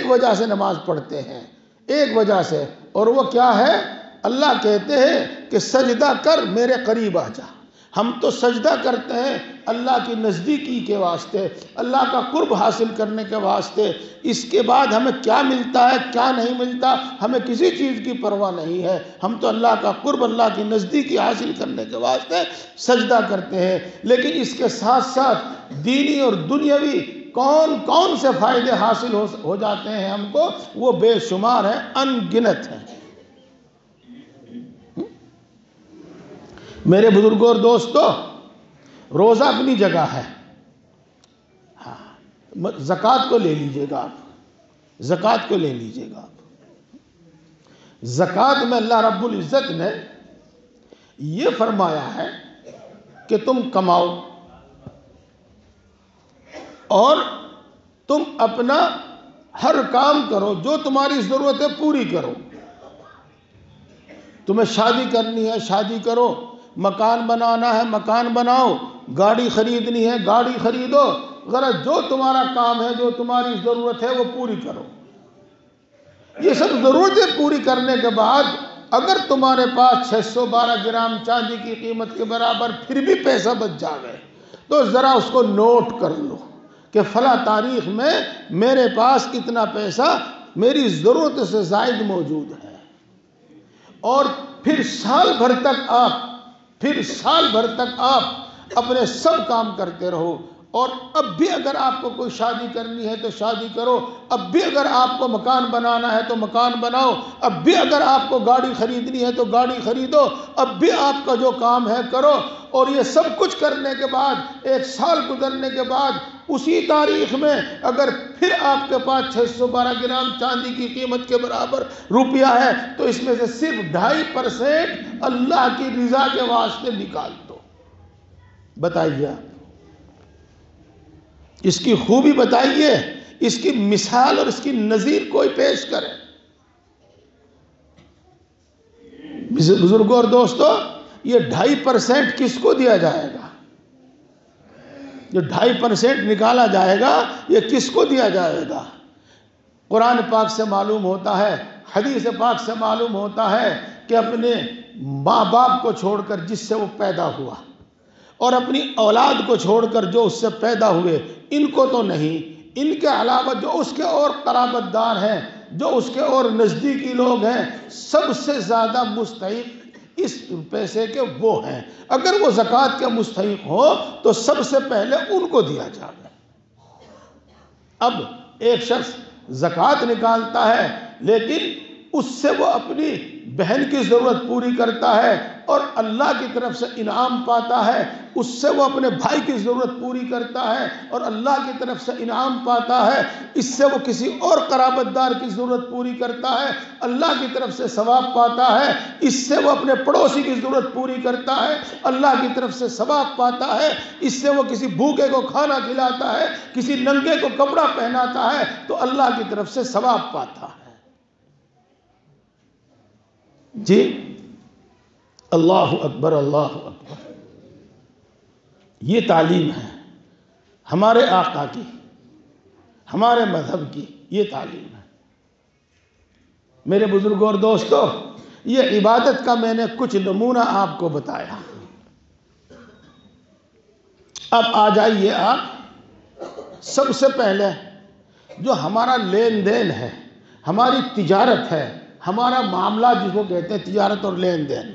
وجہ سے نماز پڑھتے ہیں، ایک وجہ سے، اور وہ کیا ہے؟ اللہ کہتے ہیں کہ سجدہ کر میرے قریب آ جا۔ ہم تو سجدہ کرتے ہیں اللہ کی نزدیکی کے واسطے، اللہ کا قرب حاصل کرنے کے واسطے۔ اس کے بعد ہمیں کیا ملتا ہے کیا نہیں ملتا ہمیں کسی چیز کی پرواہ نہیں ہے، ہم تو اللہ کا قرب، اللہ کی نزدیکی حاصل کرنے کے واسطے سجدہ کرتے ہیں۔ لیکن اس کے ساتھ ساتھ دینی اور دنیاوی کون کون سے فائدے حاصل ہو جاتے ہیں ہم کو، وہ بے شمار ہیں، ان گنت ہیں۔ میرے بزرگوں اور دوستو، روزہ اپنی جگہ ہے، زکوٰۃ کو لے لیجئے گا آپ، زکوٰۃ کو لے لیجئے گا آپ۔ زکوٰۃ میں اللہ رب العزت نے یہ فرمایا ہے کہ تم کماؤ اور تم اپنا ہر کام کرو، جو تمہاری ضرورت ہے پوری کرو۔ تمہیں شادی کرنی ہے شادی کرو، مکان بنانا ہے مکان بناؤ، گاڑی خریدنی ہے گاڑی خریدو، غرض جو تمہارا کام ہے جو تمہاری ضرورت ہے وہ پوری کرو۔ یہ سب ضرورتیں پوری کرنے کے بعد اگر تمہارے پاس 612 گرام چاندی کی قیمت کے برابر پھر بھی پیسہ بچ جائے تو ذرا اس کو نوٹ کر لو کہ فلاں تاریخ میں میرے پاس اتنا پیسہ میری ضرورت سے زائد موجود ہے، اور پھر سال بھر تک آپ اپنے سب کام کرتے رہو۔ اور اب بھی اگر آپ کو کوئی شادی کرنی ہے تو شادی کرو، اب بھی اگر آپ کو مکان بنانا ہے تو مکان بناؤ، اب بھی اگر آپ کو گاڑی خریدنی ہے تو گاڑی خریدو، اب بھی آپ کا جو کام ہے کرو۔ اور یہ سب کچھ کرنے کے بعد، ایک سال گزرنے کے بعد، اسی تاریخ میں اگر پھر آپ کے پاس 612 گرام چاندی کی قیمت کے برابر روپیہ ہے تو اس میں سے صرف 2.5% اللہ کی رضا کے واسطے نکال دو۔ بتائیے آپ، اس کی خوبی بتائیے، اس کی مثال اور اس کی نظیر کوئی پیش کرے۔ بزرگوں اور دوستو، یہ 2.5% کس کو دیا جائے گا؟ جو 2.5% نکالا جائے گا یہ کس کو دیا جائے گا؟ قرآن پاک سے معلوم ہوتا ہے، حدیث پاک سے معلوم ہوتا ہے کہ اپنے ماں باپ کو چھوڑ کر جس سے وہ پیدا ہوا، اور اپنی اولاد کو چھوڑ کر جو اس سے پیدا ہوئے، ان کو تو نہیں، ان کے علاوہ جو اس کے اور قرابت دار ہیں، جو اس کے اور نزدیکی لوگ ہیں، سب سے زیادہ مستحق اس پیسے کے وہ ہیں۔ اگر وہ زکوٰۃ کے مستحق ہو تو سب سے پہلے ان کو دیا جائے۔ اب ایک شخص زکوٰۃ نکالتا ہے لیکن اس سے وہ اپنی بہن کی ضرورت پوری کرتا ہے اور اللہ کی طرف سے انعام پاتا ہے، اس سے وہ اپنے بھائی کی ضرورت پوری کرتا ہے اور اللہ کی طرف سے انعام پاتا ہے، اس سے وہ کسی اور قرابت دار کی ضرورت پوری کرتا ہے، اللہ کی طرف سے ثواب پاتا ہے، اس سے وہ اپنے پڑوسی کی ضرورت پوری کرتا ہے، اللہ کی طرف سے ثواب پاتا ہے، اس سے وہ کسی بھوکے کو کھانا کھلاتا ہے، کسی ننگے کو کپڑا پہناتا ہے تو اللہ کی طرف سے ثواب پاتا ہے۔ جی، اللہ اکبر اللہ اکبر، یہ تعلیم ہے ہمارے آقا کی، ہمارے مذہب کی، یہ تعلیم ہے۔ میرے بزرگوں اور دوستو، یہ عبادت کا میں نے کچھ نمونہ آپ کو بتایا۔ اب آ جائیے آپ، سب سے پہلے جو ہمارا لین دین ہے، ہماری تجارت ہے، ہمارا معاملہ جس کو کہتے ہیں تجارت اور لین دین۔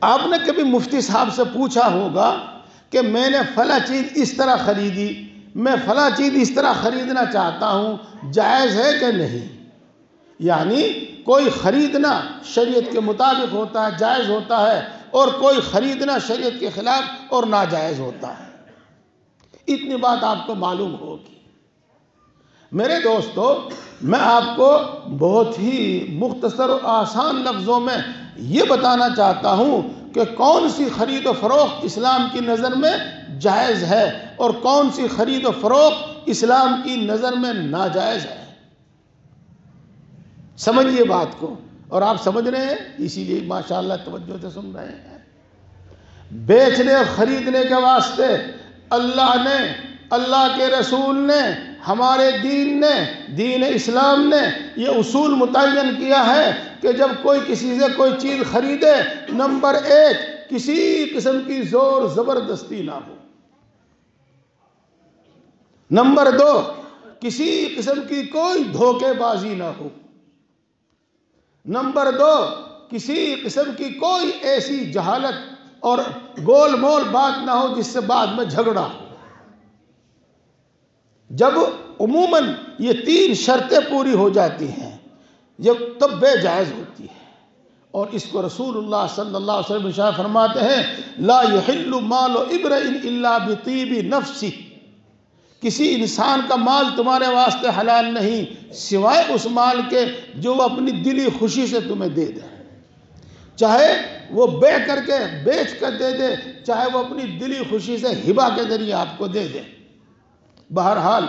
آپ نے کبھی مفتی صاحب سے پوچھا ہوگا کہ میں نے فلاں چیز اس طرح خریدی، میں فلاں چیز اس طرح خریدنا چاہتا ہوں، جائز ہے کہ نہیں؟ یعنی کوئی خریدنا شریعت کے مطابق ہوتا ہے، جائز ہوتا ہے، اور کوئی خریدنا شریعت کے خلاف اور ناجائز ہوتا ہے۔ اتنی بات آپ کو معلوم ہوگی۔ میرے دوستو، میں آپ کو بہت ہی مختصر اور آسان لفظوں میں یہ بتانا چاہتا ہوں کہ کون سی خرید و فروخت اسلام کی نظر میں جائز ہے اور کون سی خرید و فروخت اسلام کی نظر میں ناجائز ہے۔ سمجھیے بات کو، اور آپ سمجھ رہے ہیں، اسی لیے ماشاءاللہ توجہ سے سن رہے ہیں۔ بیچنے اور خریدنے کے واسطے اللہ نے اللہ کے رسول نے، ہمارے دین نے، دین اسلام نے یہ اصول متعین کیا ہے کہ جب کوئی کسی سے کوئی چیز خریدے، نمبر 1 کسی قسم کی زور زبردستی نہ ہو، نمبر 2 کسی قسم کی کوئی دھوکے بازی نہ ہو، نمبر 2 کسی قسم کی کوئی ایسی جہالت اور گول مول بات نہ ہو جس سے بعد میں جھگڑا ہو۔ جب عموماً یہ 3 شرطیں پوری ہو جاتی ہیں تب بے جائز ہوتی ہے، اور اس کو رسول اللہ صلی اللہ علیہ وسلم ارشاد فرماتے ہیں لا یحل مال امرئ الا بطیب نفسہ، کسی انسان کا مال تمہارے واسطے حلال نہیں سوائے اس مال کے جو وہ اپنی دلی خوشی سے تمہیں دے دے، چاہے وہ بیچ کر دے دے، چاہے وہ اپنی دلی خوشی سے ہبہ کے ذریعے آپ کو دے دے۔ بہرحال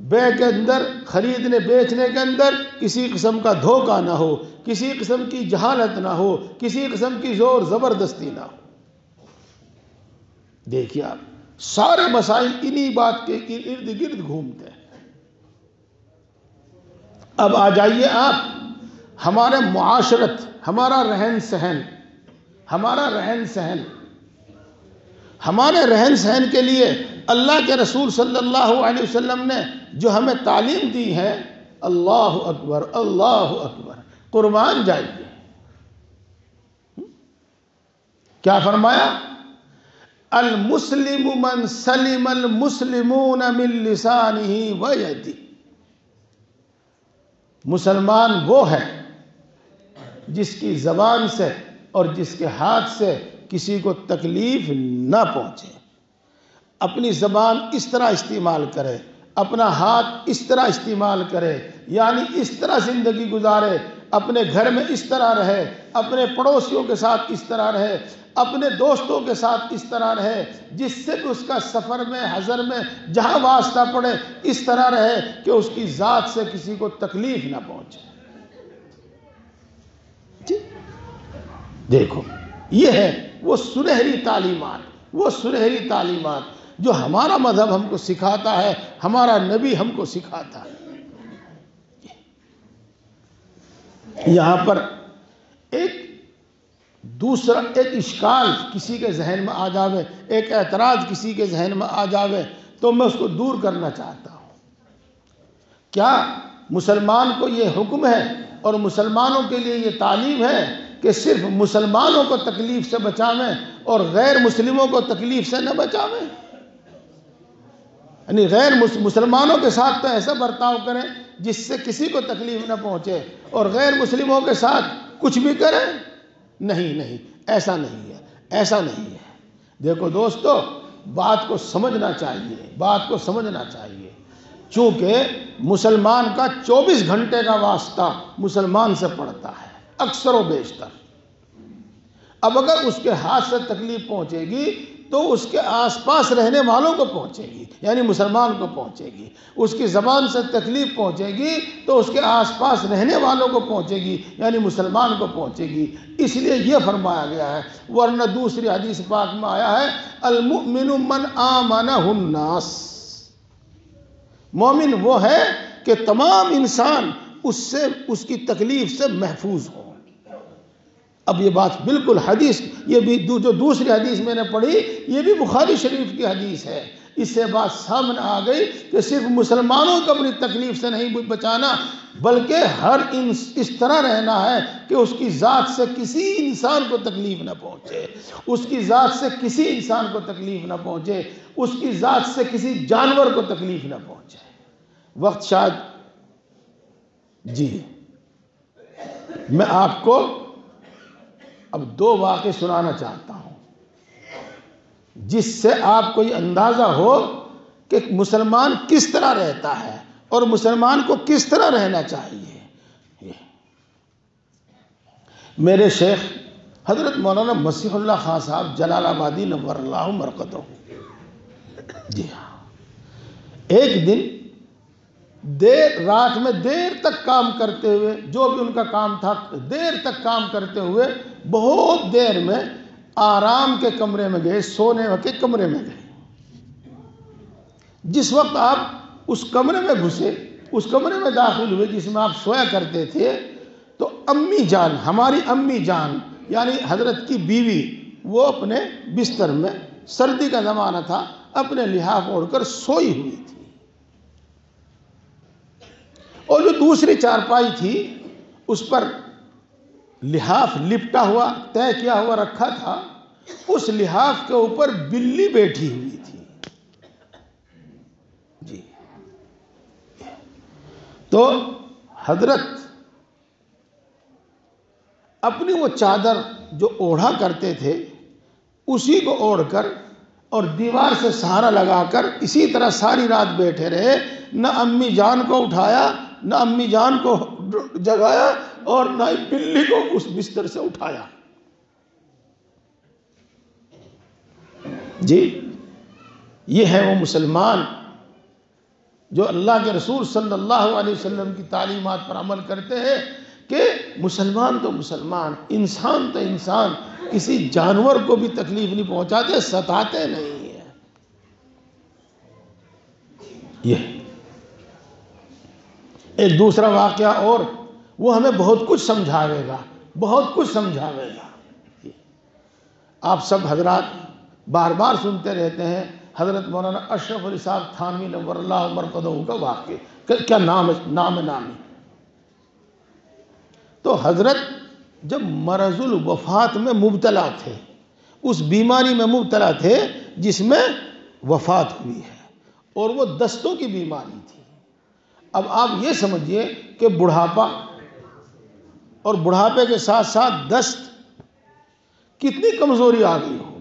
بے کے اندر، خریدنے بیچنے کے اندر کسی قسم کا دھوکہ نہ ہو، کسی قسم کی جہالت نہ ہو، کسی قسم کی زور زبردستی نہ ہو۔ دیکھیے آپ سارے مسائل انہی بات کے ارد گرد گھومتے ہیں۔ اب آ جائیے آپ ہمارے معاشرت، ہمارا رہن سہن، ہمارے رہن سہن کے لیے اللہ کے رسول صلی اللہ علیہ وسلم نے جو ہمیں تعلیم دی ہے، اللہ اکبر اللہ اکبر، قربان جائیے۔ کیا فرمایا؟ المسلم من سلم المسلمون من لسانہ ویدہ، مسلمان وہ ہے جس کی زبان سے اور جس کے ہاتھ سے کسی کو تکلیف نہ پہنچے، اپنی زبان اس طرح استعمال کرے، اپنا ہاتھ اس طرح استعمال کرے، یعنی اس طرح زندگی گزارے، اپنے گھر میں اس طرح رہے، اپنے پڑوسیوں کے ساتھ اس طرح رہے، اپنے دوستوں کے ساتھ اس طرح رہے، جس سے بھی اس کا سفر میں حضر میں جہاں واسطہ پڑے اس طرح رہے کہ اس کی ذات سے کسی کو تکلیف نہ پہنچے۔ جی دیکھو یہ ہے وہ سنہری تعلیمات جو ہمارا مذہب ہم کو سکھاتا ہے، ہمارا نبی ہم کو سکھاتا ہے۔ یہاں پر ایک اشکال کسی کے ذہن میں آ جاوے، ایک اعتراض کسی کے ذہن میں آ جاوے تو میں اس کو دور کرنا چاہتا ہوں۔ کیا مسلمان کو یہ حکم ہے اور مسلمانوں کے لیے یہ تعلیم ہے کہ صرف مسلمانوں کو تکلیف سے بچاویں اور غیر مسلموں کو تکلیف سے نہ بچاویں؟ یعنی غیر مسلمانوں کے ساتھ تو ایسا برتاؤ کریں جس سے کسی کو تکلیف نہ پہنچے، اور غیر مسلموں کے ساتھ کچھ بھی کریں؟ نہیں، ایسا نہیں ہے۔ دیکھو دوستو، بات کو سمجھنا چاہیے، چونکہ مسلمان کا 24 گھنٹے کا واسطہ مسلمان سے پڑتا ہے اکثر و بیشتر۔ اب اگر اس کے ہاتھ سے تکلیف پہنچے گی تو اس کے آس پاس رہنے والوں کو پہنچے گی، یعنی مسلمان کو پہنچے گی۔ اس کی زبان سے تکلیف پہنچے گی تو اس کے آس پاس رہنے والوں کو پہنچے گی، یعنی مسلمان کو پہنچے گی۔ اس لیے یہ فرمایا گیا ہے، ورنہ دوسری حدیث پاک میں آیا ہے المؤمن من آمنہ الناس، مومن وہ ہے کہ تمام انسان اس کی تکلیف سے محفوظ ہو۔ اب یہ بات بالکل حدیث، یہ بھی جو دوسری حدیث میں نے پڑھی یہ بھی بخاری شریف کی حدیث ہے، اس سے بات سامنے آ گئی کہ صرف مسلمانوں کو اپنی تکلیف سے نہیں بچانا، بلکہ ہر اس طرح رہنا ہے کہ اس کی ذات سے کسی انسان کو تکلیف نہ پہنچے، اس کی ذات سے کسی انسان کو تکلیف نہ پہنچے، اس کی ذات سے کسی جانور کو تکلیف نہ پہنچے۔ وقت شاید جی میں آپ کو اب 2 واقعے سنانا چاہتا ہوں جس سے آپ کو یہ اندازہ ہو کہ مسلمان کس طرح رہتا ہے اور مسلمان کو کس طرح رہنا چاہیے۔ میرے شیخ حضرت مولانا مسیح اللہ خان صاحب جلال آبادی نور اللہ مرقدہ، جی ہاں، ایک دن رات میں دیر تک کام کرتے ہوئے، جو بھی ان کا کام تھا دیر تک کام کرتے ہوئے بہت دیر میں آرام کے کمرے میں گئے، سونے کے کمرے میں گئے۔ جس وقت آپ اس کمرے میں گھسے، اس کمرے میں داخل ہوئے جس میں آپ سویا کرتے تھے، تو امی جان، ہماری امی جان یعنی حضرت کی بیوی، وہ اپنے بستر میں، سردی کا زمانہ تھا، اپنے لحاف اوڑھ کر سوئی ہوئی تھی، اور جو دوسری چارپائی تھی اس پر لحاف لپٹا ہوا، طے کیا ہوا رکھا تھا، اس لحاف کے اوپر بلی بیٹھی ہوئی تھی جی۔ تو حضرت اپنی وہ چادر جو اوڑھا کرتے تھے اسی کو اوڑھ کر اور دیوار سے سہارا لگا کر اسی طرح ساری رات بیٹھے رہے، نہ امی جان کو اٹھایا، نہ امی جان کو جگایا، اور نہ ہی بلی کو اس بستر سے اٹھایا جی۔ یہ ہے وہ مسلمان جو اللہ کے رسول صلی اللہ علیہ وسلم کی تعلیمات پر عمل کرتے ہیں کہ مسلمان تو مسلمان، انسان تو انسان، کسی جانور کو بھی تکلیف نہیں پہنچاتے، ستاتے نہیں ہیں۔ یہ ایک دوسرا واقعہ اور وہ ہمیں بہت کچھ سمجھاوے گا، بہت کچھ سمجھاوے گا۔ آپ سب حضرات بار بار سنتے رہتے ہیں حضرت مولانا اشرف علی صاحب تھانوی نور اللہ مرقدہ کا واقعہ، کیا نامی تو حضرت جب مرض الوفات میں مبتلا تھے، اس بیماری میں مبتلا تھے جس میں وفات ہوئی ہے، اور وہ دستوں کی بیماری تھی۔ اب آپ یہ سمجھیے کہ بڑھاپا، اور بڑھاپے کے ساتھ ساتھ دست، کتنی کمزوری آ گئی ہوگی،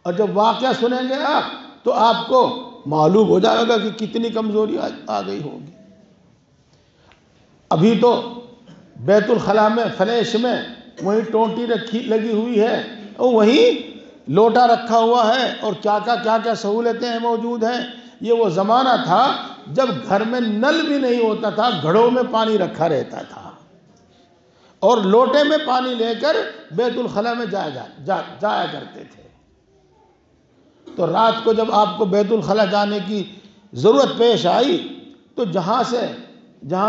اور جب واقعہ سنیں گے آپ تو آپ کو معلوم ہو جائے گا کہ کتنی کمزوری آ گئی ہوگی۔ ابھی تو بیت الخلاء میں فلیش میں وہیں ٹونٹی لگی ہوئی ہے، اور وہیں لوٹا رکھا ہوا ہے، اور کیا سہولتیں موجود ہیں۔ یہ وہ زمانہ تھا جب گھر میں نل بھی نہیں ہوتا تھا، گھڑوں میں پانی رکھا رہتا تھا، اور لوٹے میں پانی لے کر بیت الخلاء میں جایا کرتے تھے۔ تو رات کو جب آپ کو بیت الخلاء جانے کی ضرورت پیش آئی تو جہاں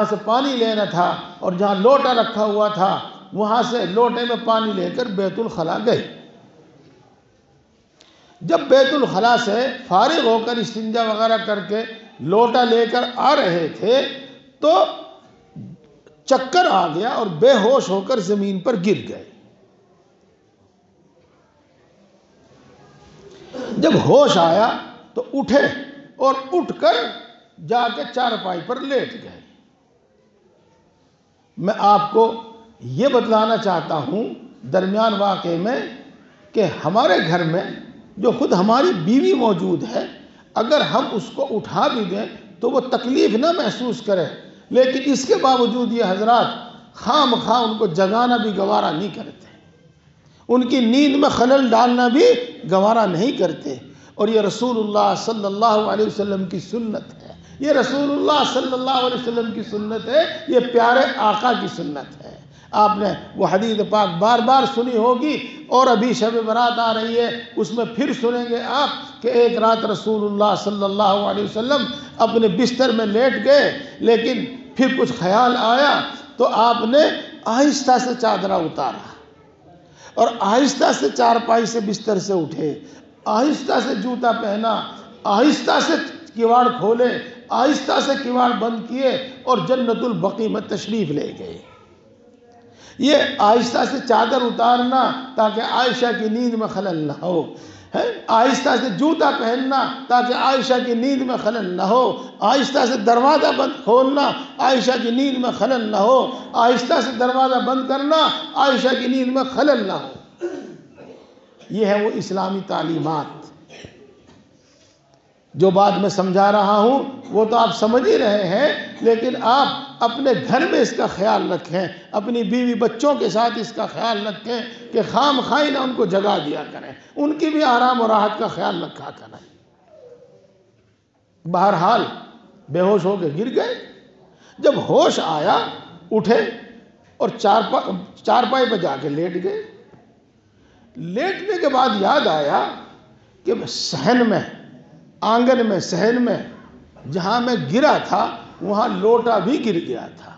سے پانی لینا تھا اور جہاں لوٹا رکھا ہوا تھا وہاں سے لوٹے میں پانی لے کر بیت الخلاء گئے۔ جب بیت الخلاء سے فارغ ہو کر استنجا وغیرہ کر کے لوٹا لے کر آ رہے تھے تو چکر آ گیا اور بے ہوش ہو کر زمین پر گر گئے۔ جب ہوش آیا تو اٹھے اور اٹھ کر جا کے چارپائی پر لیٹ گئے۔ میں آپ کو یہ بتلانا چاہتا ہوں درمیان واقعے میں کہ ہمارے گھر میں جو خود ہماری بیوی موجود ہے، اگر ہم اس کو اٹھا بھی دیں تو وہ تکلیف نہ محسوس کرے، لیکن اس کے باوجود یہ حضرات خام خواہ ان کو جگانا بھی گوارا نہیں کرتے، ان کی نیند میں خلل ڈالنا بھی گوارا نہیں کرتے۔ اور یہ رسول اللہ صلی اللہ علیہ وسلم کی سنت ہے، یہ رسول اللہ صلی اللہ علیہ وسلم کی سنت ہے، یہ پیارے آقا کی سنت ہے۔ آپ نے وہ حدیث پاک بار بار سنی ہوگی، اور ابھی شب برات آ رہی ہے، اس میں پھر سنیں گے آپ کہ ایک رات رسول اللہ صلی اللہ علیہ وسلم اپنے بستر میں لیٹ گئے، لیکن پھر کچھ خیال آیا تو آپ نے آہستہ سے چادرہ اتارا اور آہستہ سے چارپائی سے بستر سے اٹھے، آہستہ سے جوتا پہنا، آہستہ سے کیواڑ کھولے، آہستہ سے کیواڑ بند کیے اور جنت البقیع میں تشریف لے گئے۔ یہ آہستہ سے چادر اتارنا تاکہ عائشہ کی نیند میں خلل نہ ہو، آہستہ سے جوتا پہننا تاکہ عائشہ کی نیند میں خلل نہ ہو، آہستہ سے دروازہ بند کھولنا عائشہ کی نیند میں خلل نہ ہو، آہستہ سے دروازہ بند کرنا عائشہ کی نیند میں خلل نہ ہو۔ یہ ہے وہ اسلامی تعلیمات۔ جو بات میں سمجھا رہا ہوں وہ تو آپ سمجھ ہی رہے ہیں، لیکن آپ اپنے گھر میں اس کا خیال رکھیں، اپنی بیوی بچوں کے ساتھ اس کا خیال رکھیں کہ خام خواہ نہ ان کو جگا دیا کریں، ان کی بھی آرام و راحت کا خیال رکھا کریں۔ بہرحال بے ہوش ہو کے گر گئے۔ جب ہوش آیا اٹھے اور چارپائی پہ جا کے لیٹ گئے۔ لیٹنے کے بعد یاد آیا کہ صحن میں آنگن میں صحن میں جہاں میں گرا تھا وہاں لوٹا بھی گر گیا تھا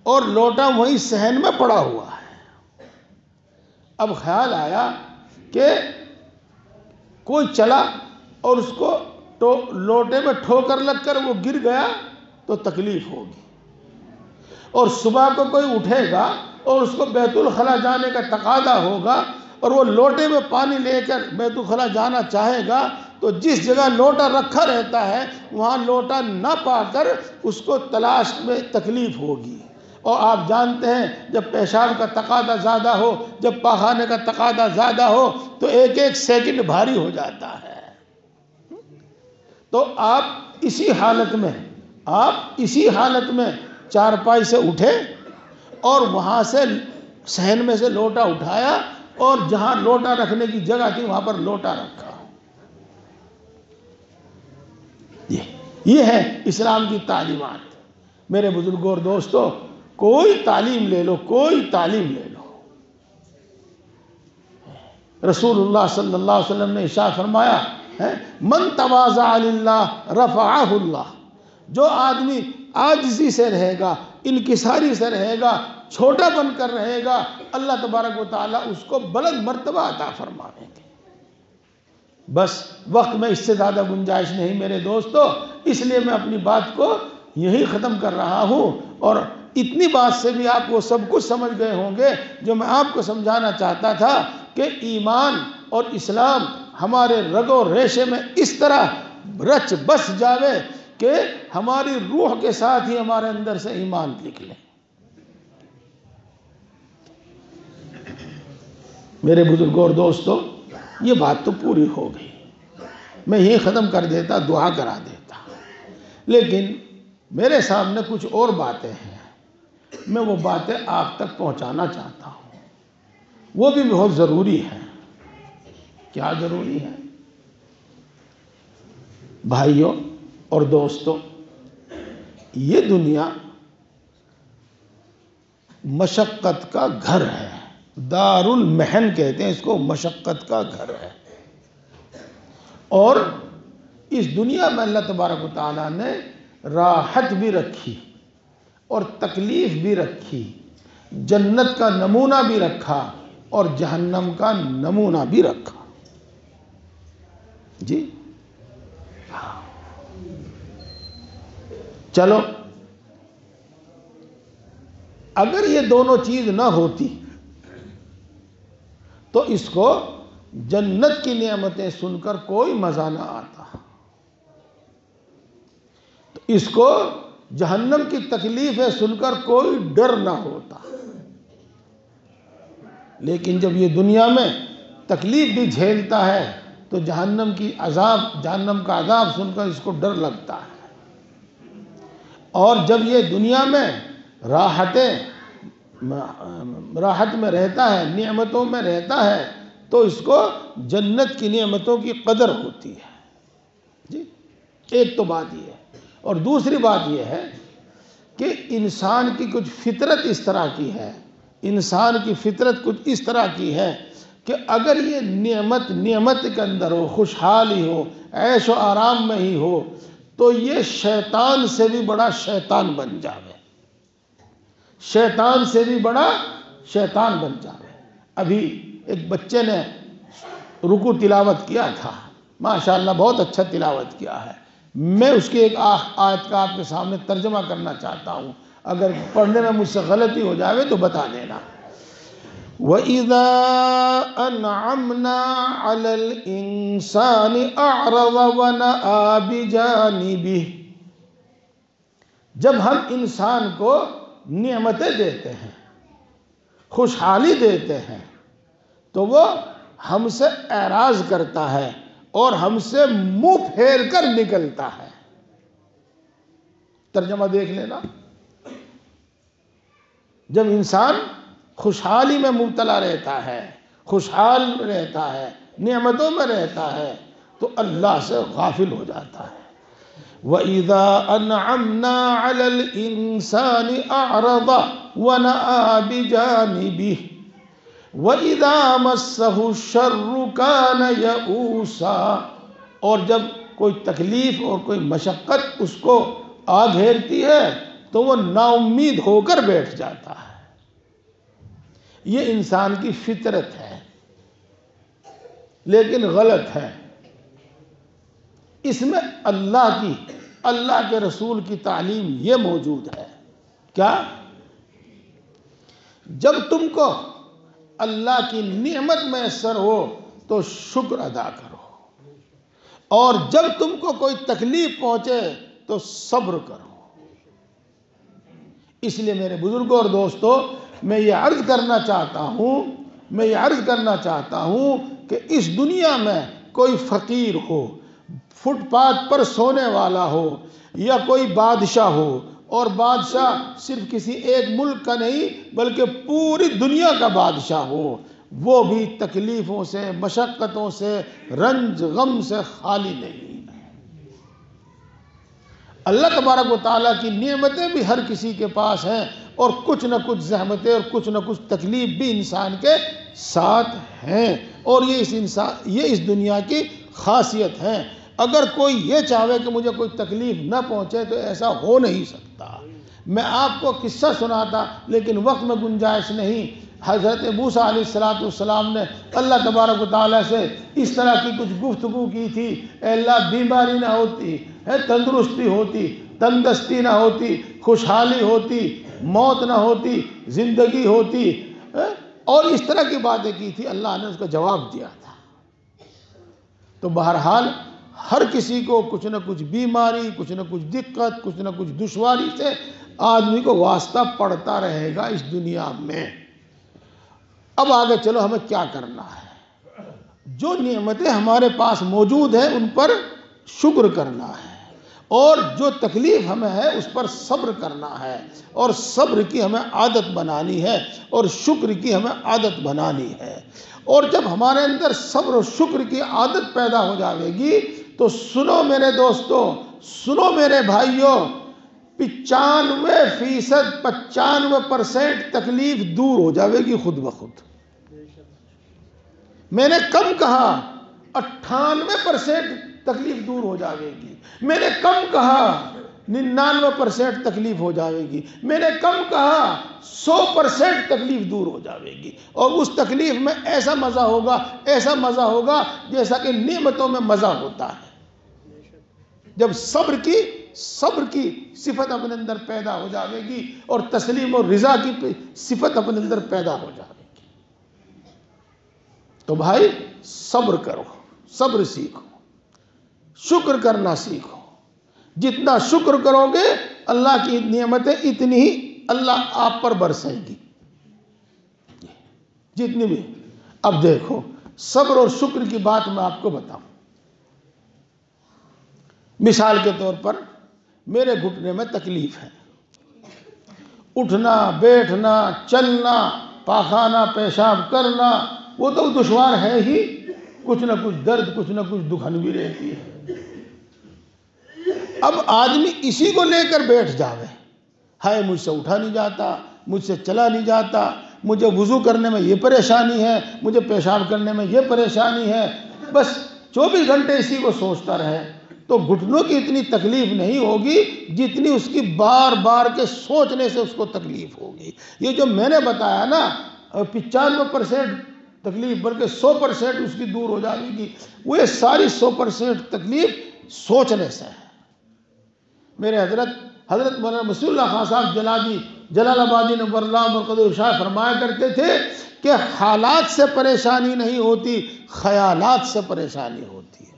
اور لوٹا وہیں صحن میں پڑا ہوا ہے۔ اب خیال آیا کہ کوئی چلا اور اس کو لوٹے میں ٹھوکر لگ کر وہ گر گیا تو تکلیف ہوگی، اور صبح کو کوئی اٹھے گا اور اس کو بیت الخلا جانے کا تقاضا ہوگا اور وہ لوٹے میں پانی لے کر بیت الخلا جانا چاہے گا تو جس جگہ لوٹا رکھا رہتا ہے وہاں لوٹا نہ پا کر اس کو تلاش میں تکلیف ہوگی۔ اور آپ جانتے ہیں جب پیشاب کا تقاضا زیادہ ہو، جب پاخانے کا تقاضا زیادہ ہو تو ایک ایک سیکنڈ بھاری ہو جاتا ہے۔ تو آپ اسی حالت میں چارپائی سے اٹھے اور وہاں سے صحن میں سے لوٹا اٹھایا اور جہاں لوٹا رکھنے کی جگہ تھی وہاں پر لوٹا رکھا۔ یہ ہے اسلام کی تعلیمات۔ میرے بزرگوں اور دوستو، کوئی تعلیم لے لو، کوئی تعلیم لے لو، رسول اللہ صلی اللہ علیہ وسلم نے ارشاد فرمایا ہے من تواضع للہ رفعہ اللہ، جو آدمی عاجزی سے رہے گا، انکساری سے رہے گا، چھوٹا بن کر رہے گا، اللہ تبارک و تعالیٰ اس کو بلند مرتبہ عطا فرمائیں گے۔ بس وقت میں اس سے زیادہ گنجائش نہیں میرے دوستو، اس لیے میں اپنی بات کو یہی ختم کر رہا ہوں، اور اتنی بات سے بھی آپ وہ سب کچھ سمجھ گئے ہوں گے جو میں آپ کو سمجھانا چاہتا تھا کہ ایمان اور اسلام ہمارے رگ و ریشے میں اس طرح رچ بس جاوے کہ ہماری روح کے ساتھ ہی ہمارے اندر سے ایمان نکلے۔ میرے بزرگوں اور دوستو، یہ بات تو پوری ہو گئی، میں یہ ختم کر دیتا، دعا کرا دیتا، لیکن میرے سامنے کچھ اور باتیں ہیں، میں وہ باتیں آپ تک پہنچانا چاہتا ہوں، وہ بھی بہت ضروری ہیں۔ کیا ضروری ہے؟ بھائیوں اور دوستوں، یہ دنیا مشقت کا گھر ہے، دار المحن کہتے ہیں اس کو، مشقت کا گھر ہے، اور اس دنیا میں اللہ تبارک و تعالیٰ نے راحت بھی رکھی اور تکلیف بھی رکھی، جنت کا نمونہ بھی رکھا اور جہنم کا نمونہ بھی رکھا۔ جی چلو، اگر یہ دونوں چیز نہ ہوتی تو اس کو جنت کی نعمتیں سن کر کوئی مزہ نہ آتا، تو اس کو جہنم کی تکلیفیں سن کر کوئی ڈر نہ ہوتا، لیکن جب یہ دنیا میں تکلیف بھی جھیلتا ہے تو جہنم کا عذاب سن کر اس کو ڈر لگتا ہے، اور جب یہ دنیا میں راحت میں رہتا ہے، نعمتوں میں رہتا ہے، تو اس کو جنت کی نعمتوں کی قدر ہوتی ہے۔ جی ایک تو بات یہ ہے، اور دوسری بات یہ ہے کہ انسان کی کچھ فطرت اس طرح کی ہے، انسان کی فطرت کچھ اس طرح کی ہے کہ اگر یہ نعمت کے اندر ہو، خوشحالی ہو، عیش و آرام میں ہی ہو، تو یہ شیطان سے بھی بڑا شیطان بن جاوے، شیطان سے بھی بڑا شیطان بن جاوے۔ ابھی ایک بچے نے رکوع تلاوت کیا تھا، ماشاءاللہ بہت اچھا تلاوت کیا ہے، میں اس کی ایک آیت کا آپ کے سامنے ترجمہ کرنا چاہتا ہوں، اگر پڑھنے میں مجھ سے غلطی ہو جائے تو بتا دینا۔ وَإِذَا أَنْعَمْنَا عَلَى الْإِنسَانِ أَعْرَضَ وَنَأَىٰ بِجَانِبِهِ، جب ہم انسان کو نعمتیں دیتے ہیں، خوشحالی دیتے ہیں، تو وہ ہم سے اعراض کرتا ہے اور ہم سے منہ پھیر کر نکلتا ہے۔ ترجمہ دیکھ لینا، جب انسان خوشحالی میں مبتلا رہتا ہے، خوشحال رہتا ہے، نعمتوں میں رہتا ہے، تو اللہ سے غافل ہو جاتا ہے۔ وَإِذَا أَنْعَمْنَا عَلَى الْإِنسَانِ أَعْرَضَ وَنَأَىٰ بِجَانِبِهِ وَإِذَا مَسَّهُ الشَّرُّ كَانَ يَئُوسًا، اور جب کوئی تکلیف اور کوئی مشقت اس کو آ گھیرتی ہے تو وہ نا امید ہو کر بیٹھ جاتا ہے۔ یہ انسان کی فطرت ہے، لیکن غلط ہے۔ اس میں اللہ کے رسول کی تعلیم یہ موجود ہے، کیا؟ جب تم کو اللہ کی نعمت میسر ہو تو شکر ادا کرو، اور جب تم کو کوئی تکلیف پہنچے تو صبر کرو۔ اس لیے میرے بزرگوں اور دوستو، میں یہ عرض کرنا چاہتا ہوں کہ اس دنیا میں کوئی فقیر ہو، فٹ پاتھ پر سونے والا ہو، یا کوئی بادشاہ ہو، اور بادشاہ صرف کسی ایک ملک کا نہیں بلکہ پوری دنیا کا بادشاہ ہو، وہ بھی تکلیفوں سے، مشقتوں سے، رنج غم سے خالی نہیں ہے۔ اللہ تبارک و تعالیٰ کی نعمتیں بھی ہر کسی کے پاس ہیں، اور کچھ نہ کچھ زحمتیں اور کچھ نہ کچھ تکلیف بھی انسان کے ساتھ ہیں، اور یہ اس دنیا کی خاصیت ہے۔ اگر کوئی یہ چاہے کہ مجھے کوئی تکلیف نہ پہنچے تو ایسا ہو نہیں سکتا۔ میں آپ کو قصہ سناتا لیکن وقت میں گنجائش نہیں۔ حضرت موسیٰ علیہ السلام نے اللہ تبارک و تعالیٰ سے اس طرح کی کچھ گفتگو کی تھی، اے اللہ بیماری نہ ہوتی، تندرستی ہوتی، تندرستی نہ ہوتی، خوشحالی ہوتی، موت نہ ہوتی، زندگی ہوتی، اور اس طرح کی باتیں کی تھی۔ اللہ نے اس کا جواب دیا تھا۔ تو بہرحال ہر کسی کو کچھ نہ کچھ بیماری، کچھ نہ کچھ دقت، کچھ نہ کچھ دشواری سے آدمی کو واسطہ پڑتا رہے گا اس دنیا میں۔ اب آگے چلو، ہمیں کیا کرنا ہے؟ جو نعمتیں ہمارے پاس موجود ہیں ان پر شکر کرنا ہے، اور جو تکلیف ہمیں ہے اس پر صبر کرنا ہے، اور صبر کی ہمیں عادت بنانی ہے، اور شکر کی ہمیں عادت بنانی ہے۔ اور جب ہمارے اندر صبر و شکر کی عادت پیدا ہو جائے گی تو سنو میرے دوستو، سنو میرے بھائیوں، 95% تکلیف دور ہو جائے گی خود بخود۔ میں نے کم کہا 98% تکلیف دور ہو جائے گی، میں نے کم کہا 99% تکلیف ہو جائے گی، میں نے کم کہا 100% تکلیف دور ہو جائے گی، اور اس تکلیف میں ایسا مزہ ہوگا جیسا کہ نعمتوں میں مزہ ہوتا ہے۔ جب صبر کی صفت اپنے اندر پیدا ہو جائے گی، اور تسلیم اور رضا کی صفت اپنے اندر پیدا ہو جائے گی، تو بھائی صبر کرو، صبر سیکھو، شکر کرنا سیکھو۔ جتنا شکر کرو گے اللہ کی نعمتیں اتنی ہی اللہ آپ پر برسیں گی، جتنی بھی۔ اب دیکھو، صبر اور شکر کی بات میں آپ کو بتاؤں۔ مثال کے طور پر میرے گھٹنے میں تکلیف ہے، اٹھنا بیٹھنا چلنا پاخانہ پیشاب کرنا وہ تو دشوار ہے ہی، کچھ نہ کچھ درد، کچھ نہ کچھ دکھن بھی رہتی ہے۔ اب آدمی اسی کو لے کر بیٹھ جاوے، ہائے مجھ سے اٹھا نہیں جاتا، مجھ سے چلا نہیں جاتا، مجھے وضو کرنے میں یہ پریشانی ہے، مجھے پیشاب کرنے میں یہ پریشانی ہے، بس 24 گھنٹے اسی کو سوچتا رہے، تو گھٹنوں کی اتنی تکلیف نہیں ہوگی جتنی اس کی بار بار کے سوچنے سے اس کو تکلیف ہوگی۔ یہ جو میں نے بتایا نا 95% تکلیف بلکہ 100% اس کی دور ہو جائے گی، وہ یہ ساری 100% تکلیف سوچنے سے ہے۔ میرے حضرت مولانا مسیح اللہ خان صاحب جلال آبادی نور اللہ مرقدہ ارشاد فرمایا کرتے تھے کہ حالات سے پریشانی نہیں ہوتی، خیالات سے پریشانی ہوتی ہے۔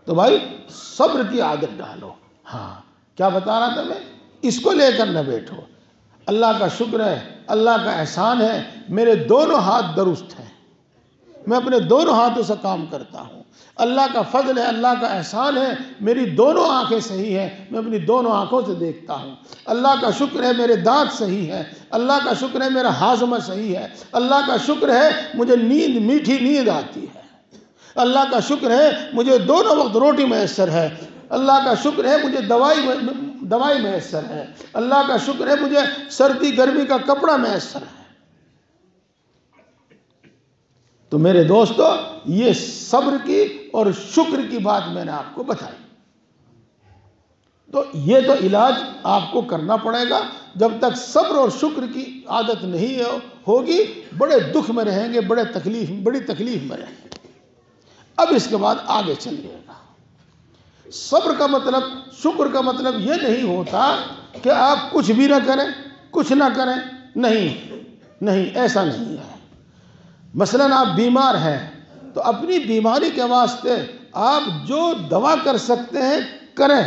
تو بھائی صبر کی عادت ڈالو۔ ہاں، کیا بتا رہا تھا میں؟ اس کو لے کر نہ بیٹھو۔ اللہ کا شکر ہے، اللہ کا احسان ہے، میرے دونوں ہاتھ درست ہیں، میں اپنے دونوں ہاتھوں سے کام کرتا ہوں۔ اللہ کا فضل ہے، اللہ کا احسان ہے، میری دونوں آنکھیں صحیح ہیں، میں اپنی دونوں آنکھوں سے دیکھتا ہوں۔ اللہ کا شکر ہے میرے دانت صحیح ہے، اللہ کا شکر ہے میرا ہاضمہ صحیح ہے، اللہ کا شکر ہے مجھے میٹھی نیند آتی ہے، اللہ کا شکر ہے مجھے دونوں وقت روٹی میسر ہے، اللہ کا شکر ہے مجھے دوائی میسر ہے، اللہ کا شکر ہے مجھے سردی گرمی کا کپڑا میسر ہے۔ تو میرے دوستو یہ صبر کی اور شکر کی بات میں نے آپ کو بتائی. تو یہ تو علاج آپ کو کرنا پڑے گا. جب تک صبر اور شکر کی عادت نہیں ہوگی بڑے دکھ میں رہیں گے، بڑی تکلیف میں رہیں گے. اب اس کے بعد آگے چلیے گا. صبر کا مطلب، شکر کا مطلب یہ نہیں ہوتا کہ آپ کچھ بھی نہ کریں، کچھ نہ کریں. نہیں، ایسا نہیں ہے. مثلاً آپ بیمار ہیں تو اپنی بیماری کے واسطے آپ جو دوا کر سکتے ہیں کریں،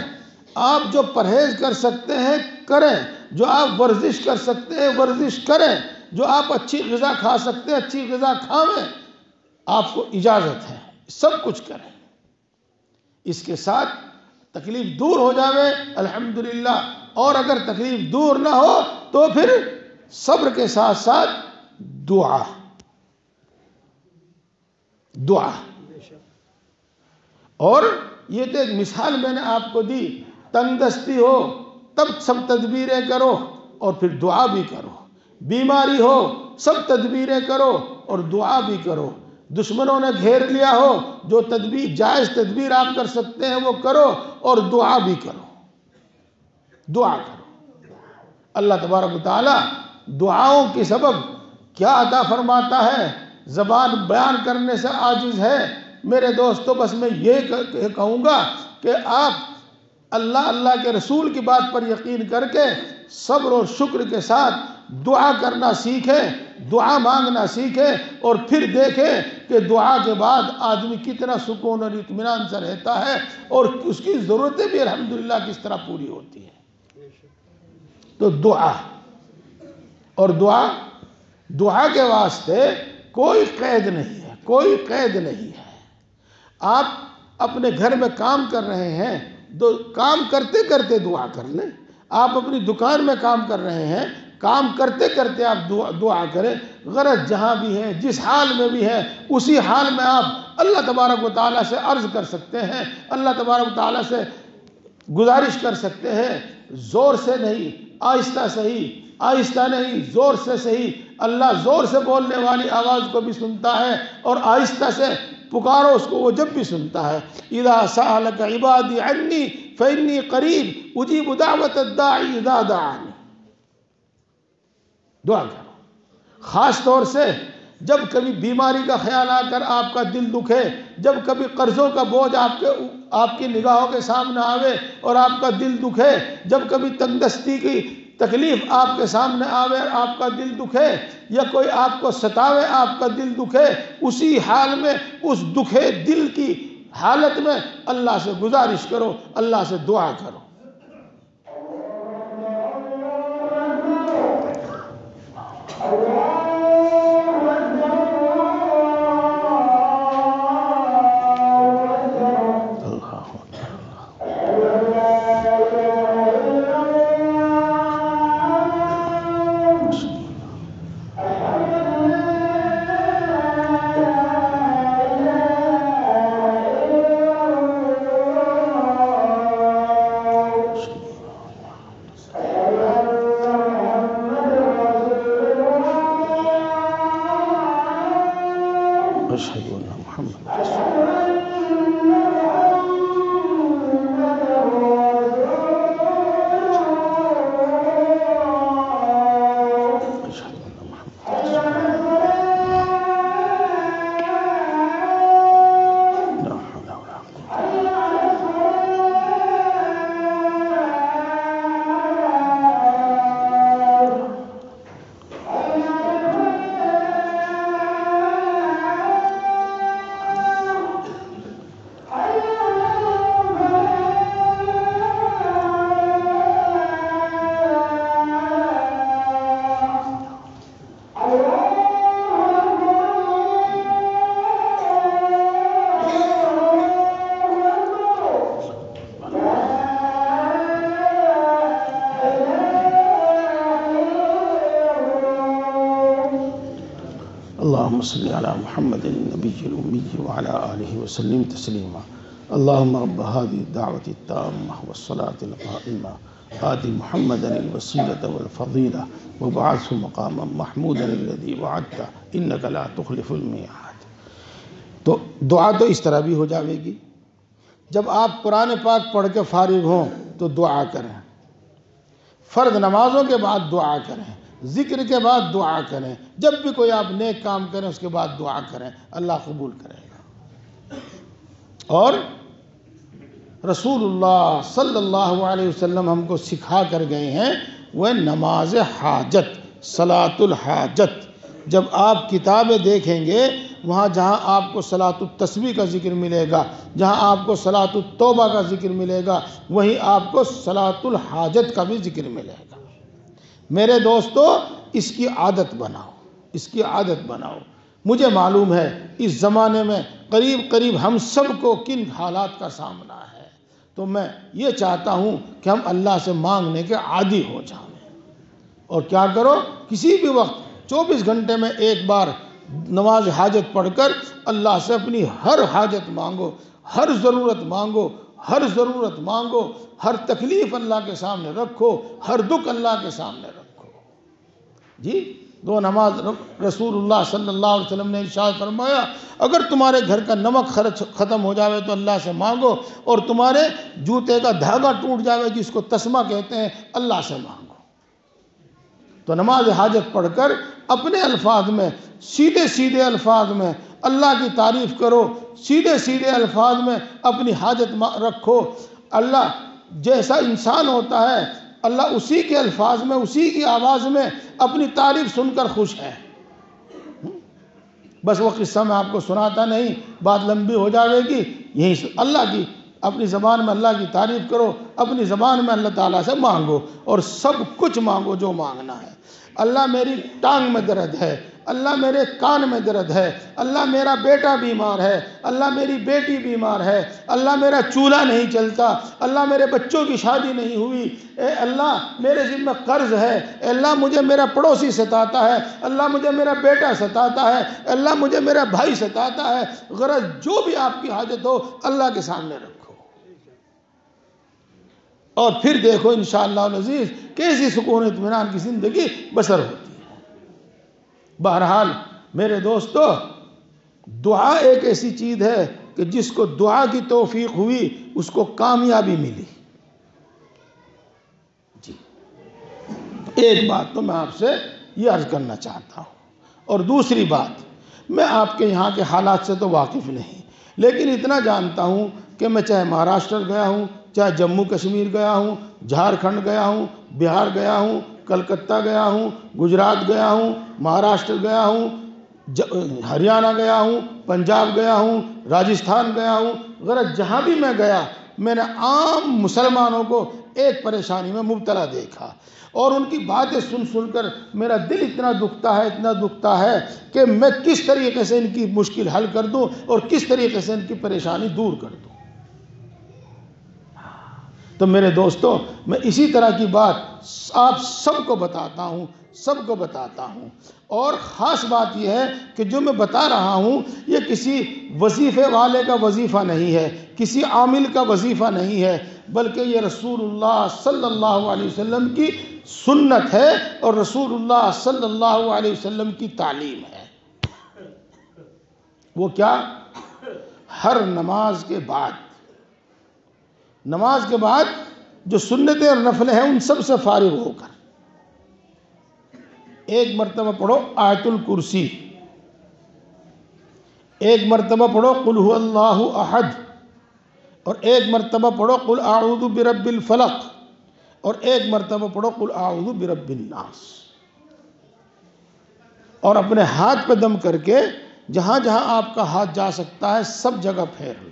آپ جو پرہیز کر سکتے ہیں کریں، جو آپ ورزش کر سکتے ہیں ورزش کریں، جو آپ اچھی غذا کھا سکتے ہیں اچھی غذا کھاویں. آپ کو اجازت ہے، سب کچھ کریں. اس کے ساتھ تکلیف دور ہو جاوے الحمدللہ، اور اگر تکلیف دور نہ ہو تو پھر صبر کے ساتھ ساتھ دعا. اور یہ تو ایک مثال میں نے آپ کو دی. تنگ دستی ہو تب سب تدبیریں کرو اور پھر دعا بھی کرو. بیماری ہو سب تدبیریں کرو اور دعا بھی کرو. دشمنوں نے گھیر لیا ہو جو جائز تدبیر آپ کر سکتے ہیں وہ کرو اور دعا بھی کرو. دعا کرو. اللہ تبارک و تعالی دعاؤں کے سبب کیا عطا فرماتا ہے. زبان بیان کرنے سے عاجز ہے. میرے دوستو بس میں یہ کہوں گا کہ آپ اللہ کے رسول کی بات پر یقین کر کے صبر اور شکر کے ساتھ دعا کرنا سیکھیں، دعا مانگنا سیکھیں، اور پھر دیکھیں کہ دعا کے بعد آدمی کتنا سکون اور اطمینان سے رہتا ہے اور اس کی ضرورتیں بھی الحمدللہ کس طرح پوری ہوتی ہیں. تو دعا اور دعا کے واسطے کوئی قید نہیں ہے، کوئی قید نہیں ہے. آپ اپنے گھر میں کام کر رہے ہیں تو کام کرتے کرتے دعا کر لیں. آپ اپنی دکان میں کام کر رہے ہیں، کام کرتے کرتے آپ دعا کریں. غرض جہاں بھی ہیں، جس حال میں بھی ہیں، اسی حال میں آپ اللہ تبارک و تعالیٰ سے عرض کر سکتے ہیں، اللہ تبارک و تعالیٰ سے گزارش کر سکتے ہیں. زور سے نہیں، آہستہ صحیح، آہستہ نہیں، زور سے صحیح. اللہ زور سے بولنے والی آواز کو بھی سنتا ہے اور آہستہ سے پکارو اس کو وہ جب بھی سنتا ہے. اذا سألك عبادی عنی فإنی قریب اجیب دعوت الداعی اذا دعانی. دعا کرو. خاص طور سے جب کبھی بیماری کا خیال آ کر آپ کا دل دکھے، جب کبھی قرضوں کا بوجھ آپ کی نگاہوں کے سامنے آوے اور آپ کا دل دکھے، جب کبھی تنگ دستی کی تکلیف آپ کے سامنے آوے اور آپ کا دل دکھے، یا کوئی آپ کو ستاوے آپ کا دل دکھے، اسی حال میں اس دکھے دل کی حالت میں اللہ سے گزارش کرو، اللہ سے دعا کرو. أشهد أن محمد رسول اللهم صل على محمد النبي الأمي وعلى آله وسلم تسليما. اللهم رب هذه الدعوة التامة والصلاة القائمة آت محمدا الوسيلة والفضيلة وابعثه مقاما محمودا الذي وعدته إنك لا تخلف الميعاد. تو دعا تو اس طرح بھی ہو جاوے گی۔ جب آپ قرآن پاک پڑھ کے فارغ ہوں تو دعا کریں، فرض نمازوں کے بعد دعا کریں، ذکر کے بعد دعا کریں، جب بھی کوئی آپ نیک کام کریں اس کے بعد دعا کریں، اللہ قبول کرے گا۔ اور رسول اللہ صلی اللہ علیہ وسلم ہم کو سکھا کر گئے ہیں وہ نماز حاجت، صلاۃ الحاجت۔ جب آپ کتابیں دیکھیں گے وہاں جہاں آپ کو صلاۃ التسبیح کا ذکر ملے گا، جہاں آپ کو صلاۃ التوبہ کا ذکر ملے گا، وہیں آپ کو صلاۃ الحاجت کا بھی ذکر ملے گا۔ میرے دوستو، اس کی عادت بناؤ، اس کی عادت بناؤ۔ مجھے معلوم ہے اس زمانے میں قریب قریب ہم سب کو کن حالات کا سامنا ہے، تو میں یہ چاہتا ہوں کہ ہم اللہ سے مانگنے کے عادی ہو جائیں۔ اور کیا کرو، کسی بھی وقت 24 گھنٹے میں ایک بار نماز حاجت پڑھ کر اللہ سے اپنی ہر حاجت مانگو، ہر ضرورت مانگو، ہر ضرورت مانگو، ہر تکلیف اللہ کے سامنے رکھو، ہر دکھ اللہ کے سامنے رکھو۔ جی، دو نماز رسول اللہ صلی اللہ علیہ وسلم نے ارشاد فرمایا، اگر تمہارے گھر کا نمک ختم ہو جاوے تو اللہ سے مانگو، اور تمہارے جوتے کا دھاگا ٹوٹ جاوے جس کو تسمہ کہتے ہیں، اللہ سے مانگو۔ تو نماز حاجت پڑھ کر اپنے الفاظ میں، سیدھے سیدھے الفاظ میں اللہ کی تعریف کرو، سیدھے سیدھے الفاظ میں اپنی حاجت رکھو۔ اللہ جیسا انسان ہوتا ہے، اللہ اسی کے الفاظ میں، اسی کی آواز میں اپنی تعریف سن کر خوش ہے۔ بس وہ قصہ میں آپ کو سناتا نہیں، بات لمبی ہو جاوے گی۔ یہی اللہ کی اپنی زبان میں اللہ کی تعریف کرو، اپنی زبان میں اللہ تعالیٰ سے مانگو، اور سب کچھ مانگو جو مانگنا ہے۔ اللہ میری ٹانگ میں درد ہے، اللہ میرے کان میں درد ہے، اللہ میرا بیٹا بیمار ہے، اللہ میری بیٹی بیمار ہے، اللہ میرا چولہا نہیں چلتا، اللہ میرے بچوں کی شادی نہیں ہوئی، اے اللہ میرے ذمہ قرض ہے، اے اللہ مجھے میرا پڑوسی ستاتا ہے، اللہ مجھے میرا بیٹا ستاتا ہے، اللہ مجھے میرا بھائی ستاتا ہے۔ غرض جو بھی آپ کی حاجت ہو اللہ کے سامنے رکھو، اور پھر دیکھو انشاءاللہ العزیز کیسی سکون اطمینان کی زندگی بسر ہوتی ہے۔ بہرحال میرے دوستو، دعا ایک ایسی چیز ہے کہ جس کو دعا کی توفیق ہوئی اس کو کامیابی ملی۔ جی، ایک بات تو میں آپ سے یہ عرض کرنا چاہتا ہوں، اور دوسری بات، میں آپ کے یہاں کے حالات سے تو واقف نہیں، لیکن اتنا جانتا ہوں کہ میں چاہے مہاراشٹر گیا ہوں، چاہے جموں کشمیر گیا ہوں، جھارکھنڈ گیا ہوں، بہار گیا ہوں، کلکتہ گیا ہوں، گجرات گیا ہوں، مہاراشٹر گیا ہوں، ہریانہ گیا ہوں، پنجاب گیا ہوں، راجستھان گیا ہوں، غرض جہاں بھی میں گیا میں نے عام مسلمانوں کو ایک پریشانی میں مبتلا دیکھا، اور ان کی باتیں سن سن کر میرا دل اتنا دکھتا ہے، اتنا دکھتا ہے کہ میں کس طریقے سے ان کی مشکل حل کر دوں اور کس طریقے سے ان کی پریشانی دور کر دوں۔ تو میرے دوستو، میں اسی طرح کی بات آپ سب کو بتاتا ہوں، سب کو بتاتا ہوں، اور خاص بات یہ ہے کہ جو میں بتا رہا ہوں یہ کسی وظیفے والے کا وظیفہ نہیں ہے، کسی عامل کا وظیفہ نہیں ہے، بلکہ یہ رسول اللہ صلی اللہ علیہ وسلم کی سنت ہے اور رسول اللہ صلی اللہ علیہ وسلم کی تعلیم ہے۔ وہ کیا؟ ہر نماز کے بعد جو سنتیں اور نفلیں ہیں ان سب سے فارغ ہو کر ایک مرتبہ پڑھو آیت الکرسی، ایک مرتبہ پڑھو قل هو اللہ احد، اور ایک مرتبہ پڑھو قل اعوذ برب الفلق، اور ایک مرتبہ پڑھو قل اعوذ برب الناس، اور اپنے ہاتھ پہ دم کر کے جہاں جہاں آپ کا ہاتھ جا سکتا ہے سب جگہ پھیر لو۔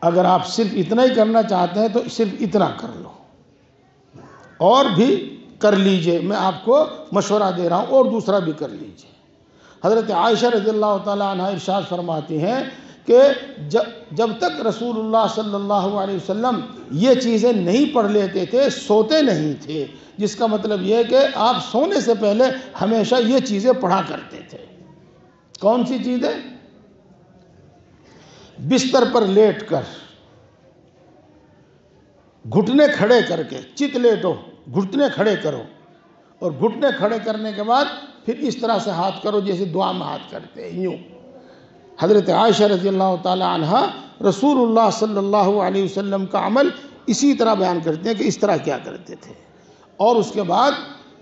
اگر آپ صرف اتنا ہی کرنا چاہتے ہیں تو صرف اتنا کر لو، اور بھی کر لیجئے، میں آپ کو مشورہ دے رہا ہوں، اور دوسرا بھی کر لیجئے۔ حضرت عائشہ رضی اللہ تعالی عنہ ارشاد فرماتی ہیں کہ جب تک رسول اللہ صلی اللہ علیہ وسلم یہ چیزیں نہیں پڑھ لیتے تھے سوتے نہیں تھے، جس کا مطلب یہ ہے کہ آپ سونے سے پہلے ہمیشہ یہ چیزیں پڑھا کرتے تھے۔ کون سی چیزیں؟ بستر پر لیٹ کر، گھٹنے کھڑے کر کے، چت لیٹو، گھٹنے کھڑے کرو، اور گھٹنے کھڑے کرنے کے بعد پھر اس طرح سے ہاتھ کرو جیسے دعا میں ہاتھ کرتے ہیں، یوں۔ حضرت عائشہ رضی اللہ تعالی عنہ رسول اللہ صلی اللہ علیہ وسلم کا عمل اسی طرح بیان کرتے ہیں کہ اس طرح کیا کرتے تھے۔ اور اس کے بعد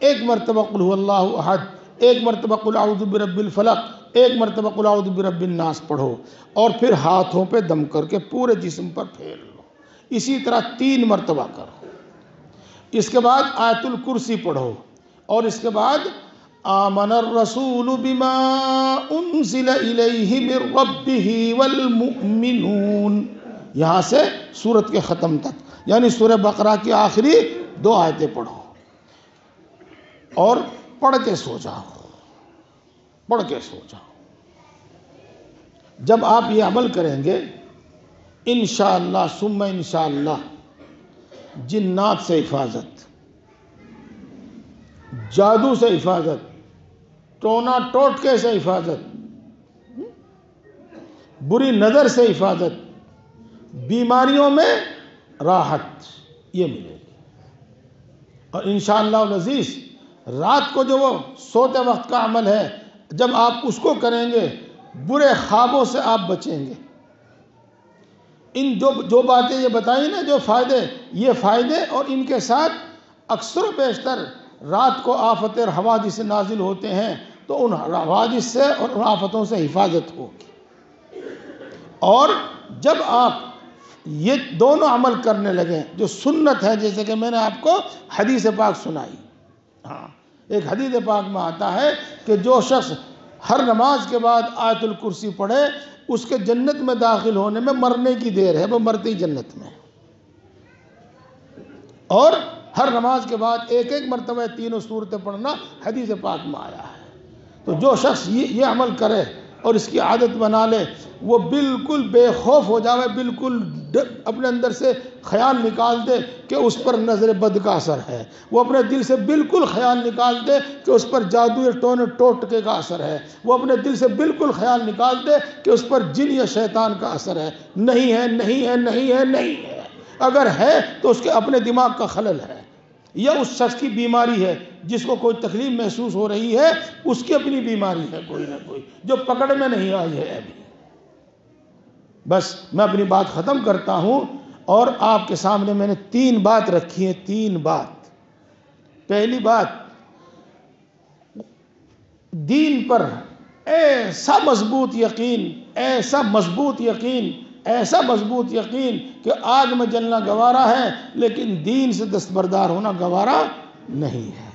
ایک مرتبہ قل هو اللہ احد، ایک مرتبہ قل اعوذ برب الفلق، ایک مرتبہ قل اعوذ برب الناس پڑھو، اور پھر ہاتھوں پہ دم کر کے پورے جسم پر پھیر لو، اسی طرح 3 مرتبہ کرو۔ اس کے بعد آیت الکرسی پڑھو، اور اس کے بعد آمن الرسول بما انزل الیہ من ربہ والمؤمنون، یہاں سے سورت کے ختم تک، یعنی سورہ بقرہ کی آخری 2 آیتیں پڑھو اور پڑھ کے سو جاؤ، پڑھ کے سو جاؤ۔ جب آپ یہ عمل کریں گے انشاءاللہ ثم انشاءاللہ جنات سے حفاظت، جادو سے حفاظت، ٹونا ٹوٹکے سے حفاظت، بری نظر سے حفاظت، بیماریوں میں راحت یہ ملے گی۔ اور انشاءاللہ العزیز رات کو جو وہ سوتے وقت کا عمل ہے، جب آپ اس کو کریں گے برے خوابوں سے آپ بچیں گے۔ ان جو باتیں یہ بتائیں نا، جو فائدے، یہ فائدے اور ان کے ساتھ اکثر و بیشتر رات کو آفت اور حوادث نازل ہوتے ہیں، تو ان حوادث سے اور ان آفتوں سے حفاظت ہوگی۔ اور جب آپ یہ دونوں عمل کرنے لگیں جو سنت ہے، جیسے کہ میں نے آپ کو حدیث پاک سنائی، ہاں ایک حدیث پاک میں آتا ہے کہ جو شخص ہر نماز کے بعد آیت الکرسی پڑھے اس کے جنت میں داخل ہونے میں مرنے کی دیر ہے، وہ مرتے ہی جنت میں۔ اور ہر نماز کے بعد ایک ایک مرتبہ 3 سورتیں پڑھنا حدیث پاک میں آیا ہے۔ تو جو شخص یہ عمل کرے اور اس کی عادت بنا لے، وہ بالکل بے خوف ہو جاوے، بالکل اپنے اندر سے خیال نکال دے کہ اس پر نظر بد کا اثر ہے، وہ اپنے دل سے بالکل خیال نکال دے کہ اس پر جادو یا ٹونے ٹوٹکے کا اثر ہے، وہ اپنے دل سے بالکل خیال نکال دے کہ اس پر جن یا شیطان کا اثر ہے۔ نہیں ہے، نہیں ہے، نہیں ہے، نہیں ہے۔ اگر ہے تو اس کے اپنے دماغ کا خلل ہے، یا اس شخص کی بیماری ہے جس کو کوئی تکلیف محسوس ہو رہی ہے، اس کی اپنی بیماری ہے کوئی نہ کوئی جو پکڑ میں نہیں آئی ہے ابھی۔ بس میں اپنی بات ختم کرتا ہوں، اور آپ کے سامنے میں نے 3 بات رکھی ہیں، 3 بات۔ پہلی بات، دین پر ایسا مضبوط یقین، ایسا مضبوط یقین، ایسا مضبوط یقین کہ آگ میں جلنا گوارا ہے لیکن دین سے دستبردار ہونا گوارا نہیں ہے،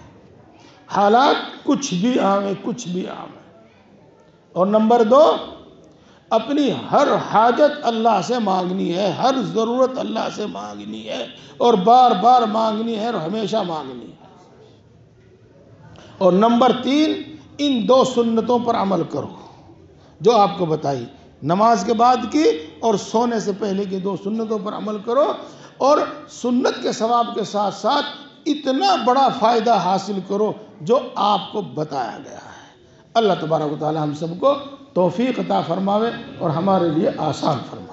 حالات کچھ بھی آویں، کچھ بھی آویں۔ اور نمبر 2، اپنی ہر حاجت اللہ سے مانگنی ہے، ہر ضرورت اللہ سے مانگنی ہے، اور بار بار مانگنی ہے اور ہمیشہ مانگنی ہے۔ اور نمبر 3، ان 2 سنتوں پر عمل کرو جو آپ کو بتائی، نماز کے بعد کی اور سونے سے پہلے کی 2 سنتوں پر عمل کرو، اور سنت کے ثواب کے ساتھ ساتھ اتنا بڑا فائدہ حاصل کرو جو آپ کو بتایا گیا ہے۔ اللہ تبارک و تعالی ہم سب کو توفیق عطا فرماوے اور ہمارے لیے آسان فرمائے۔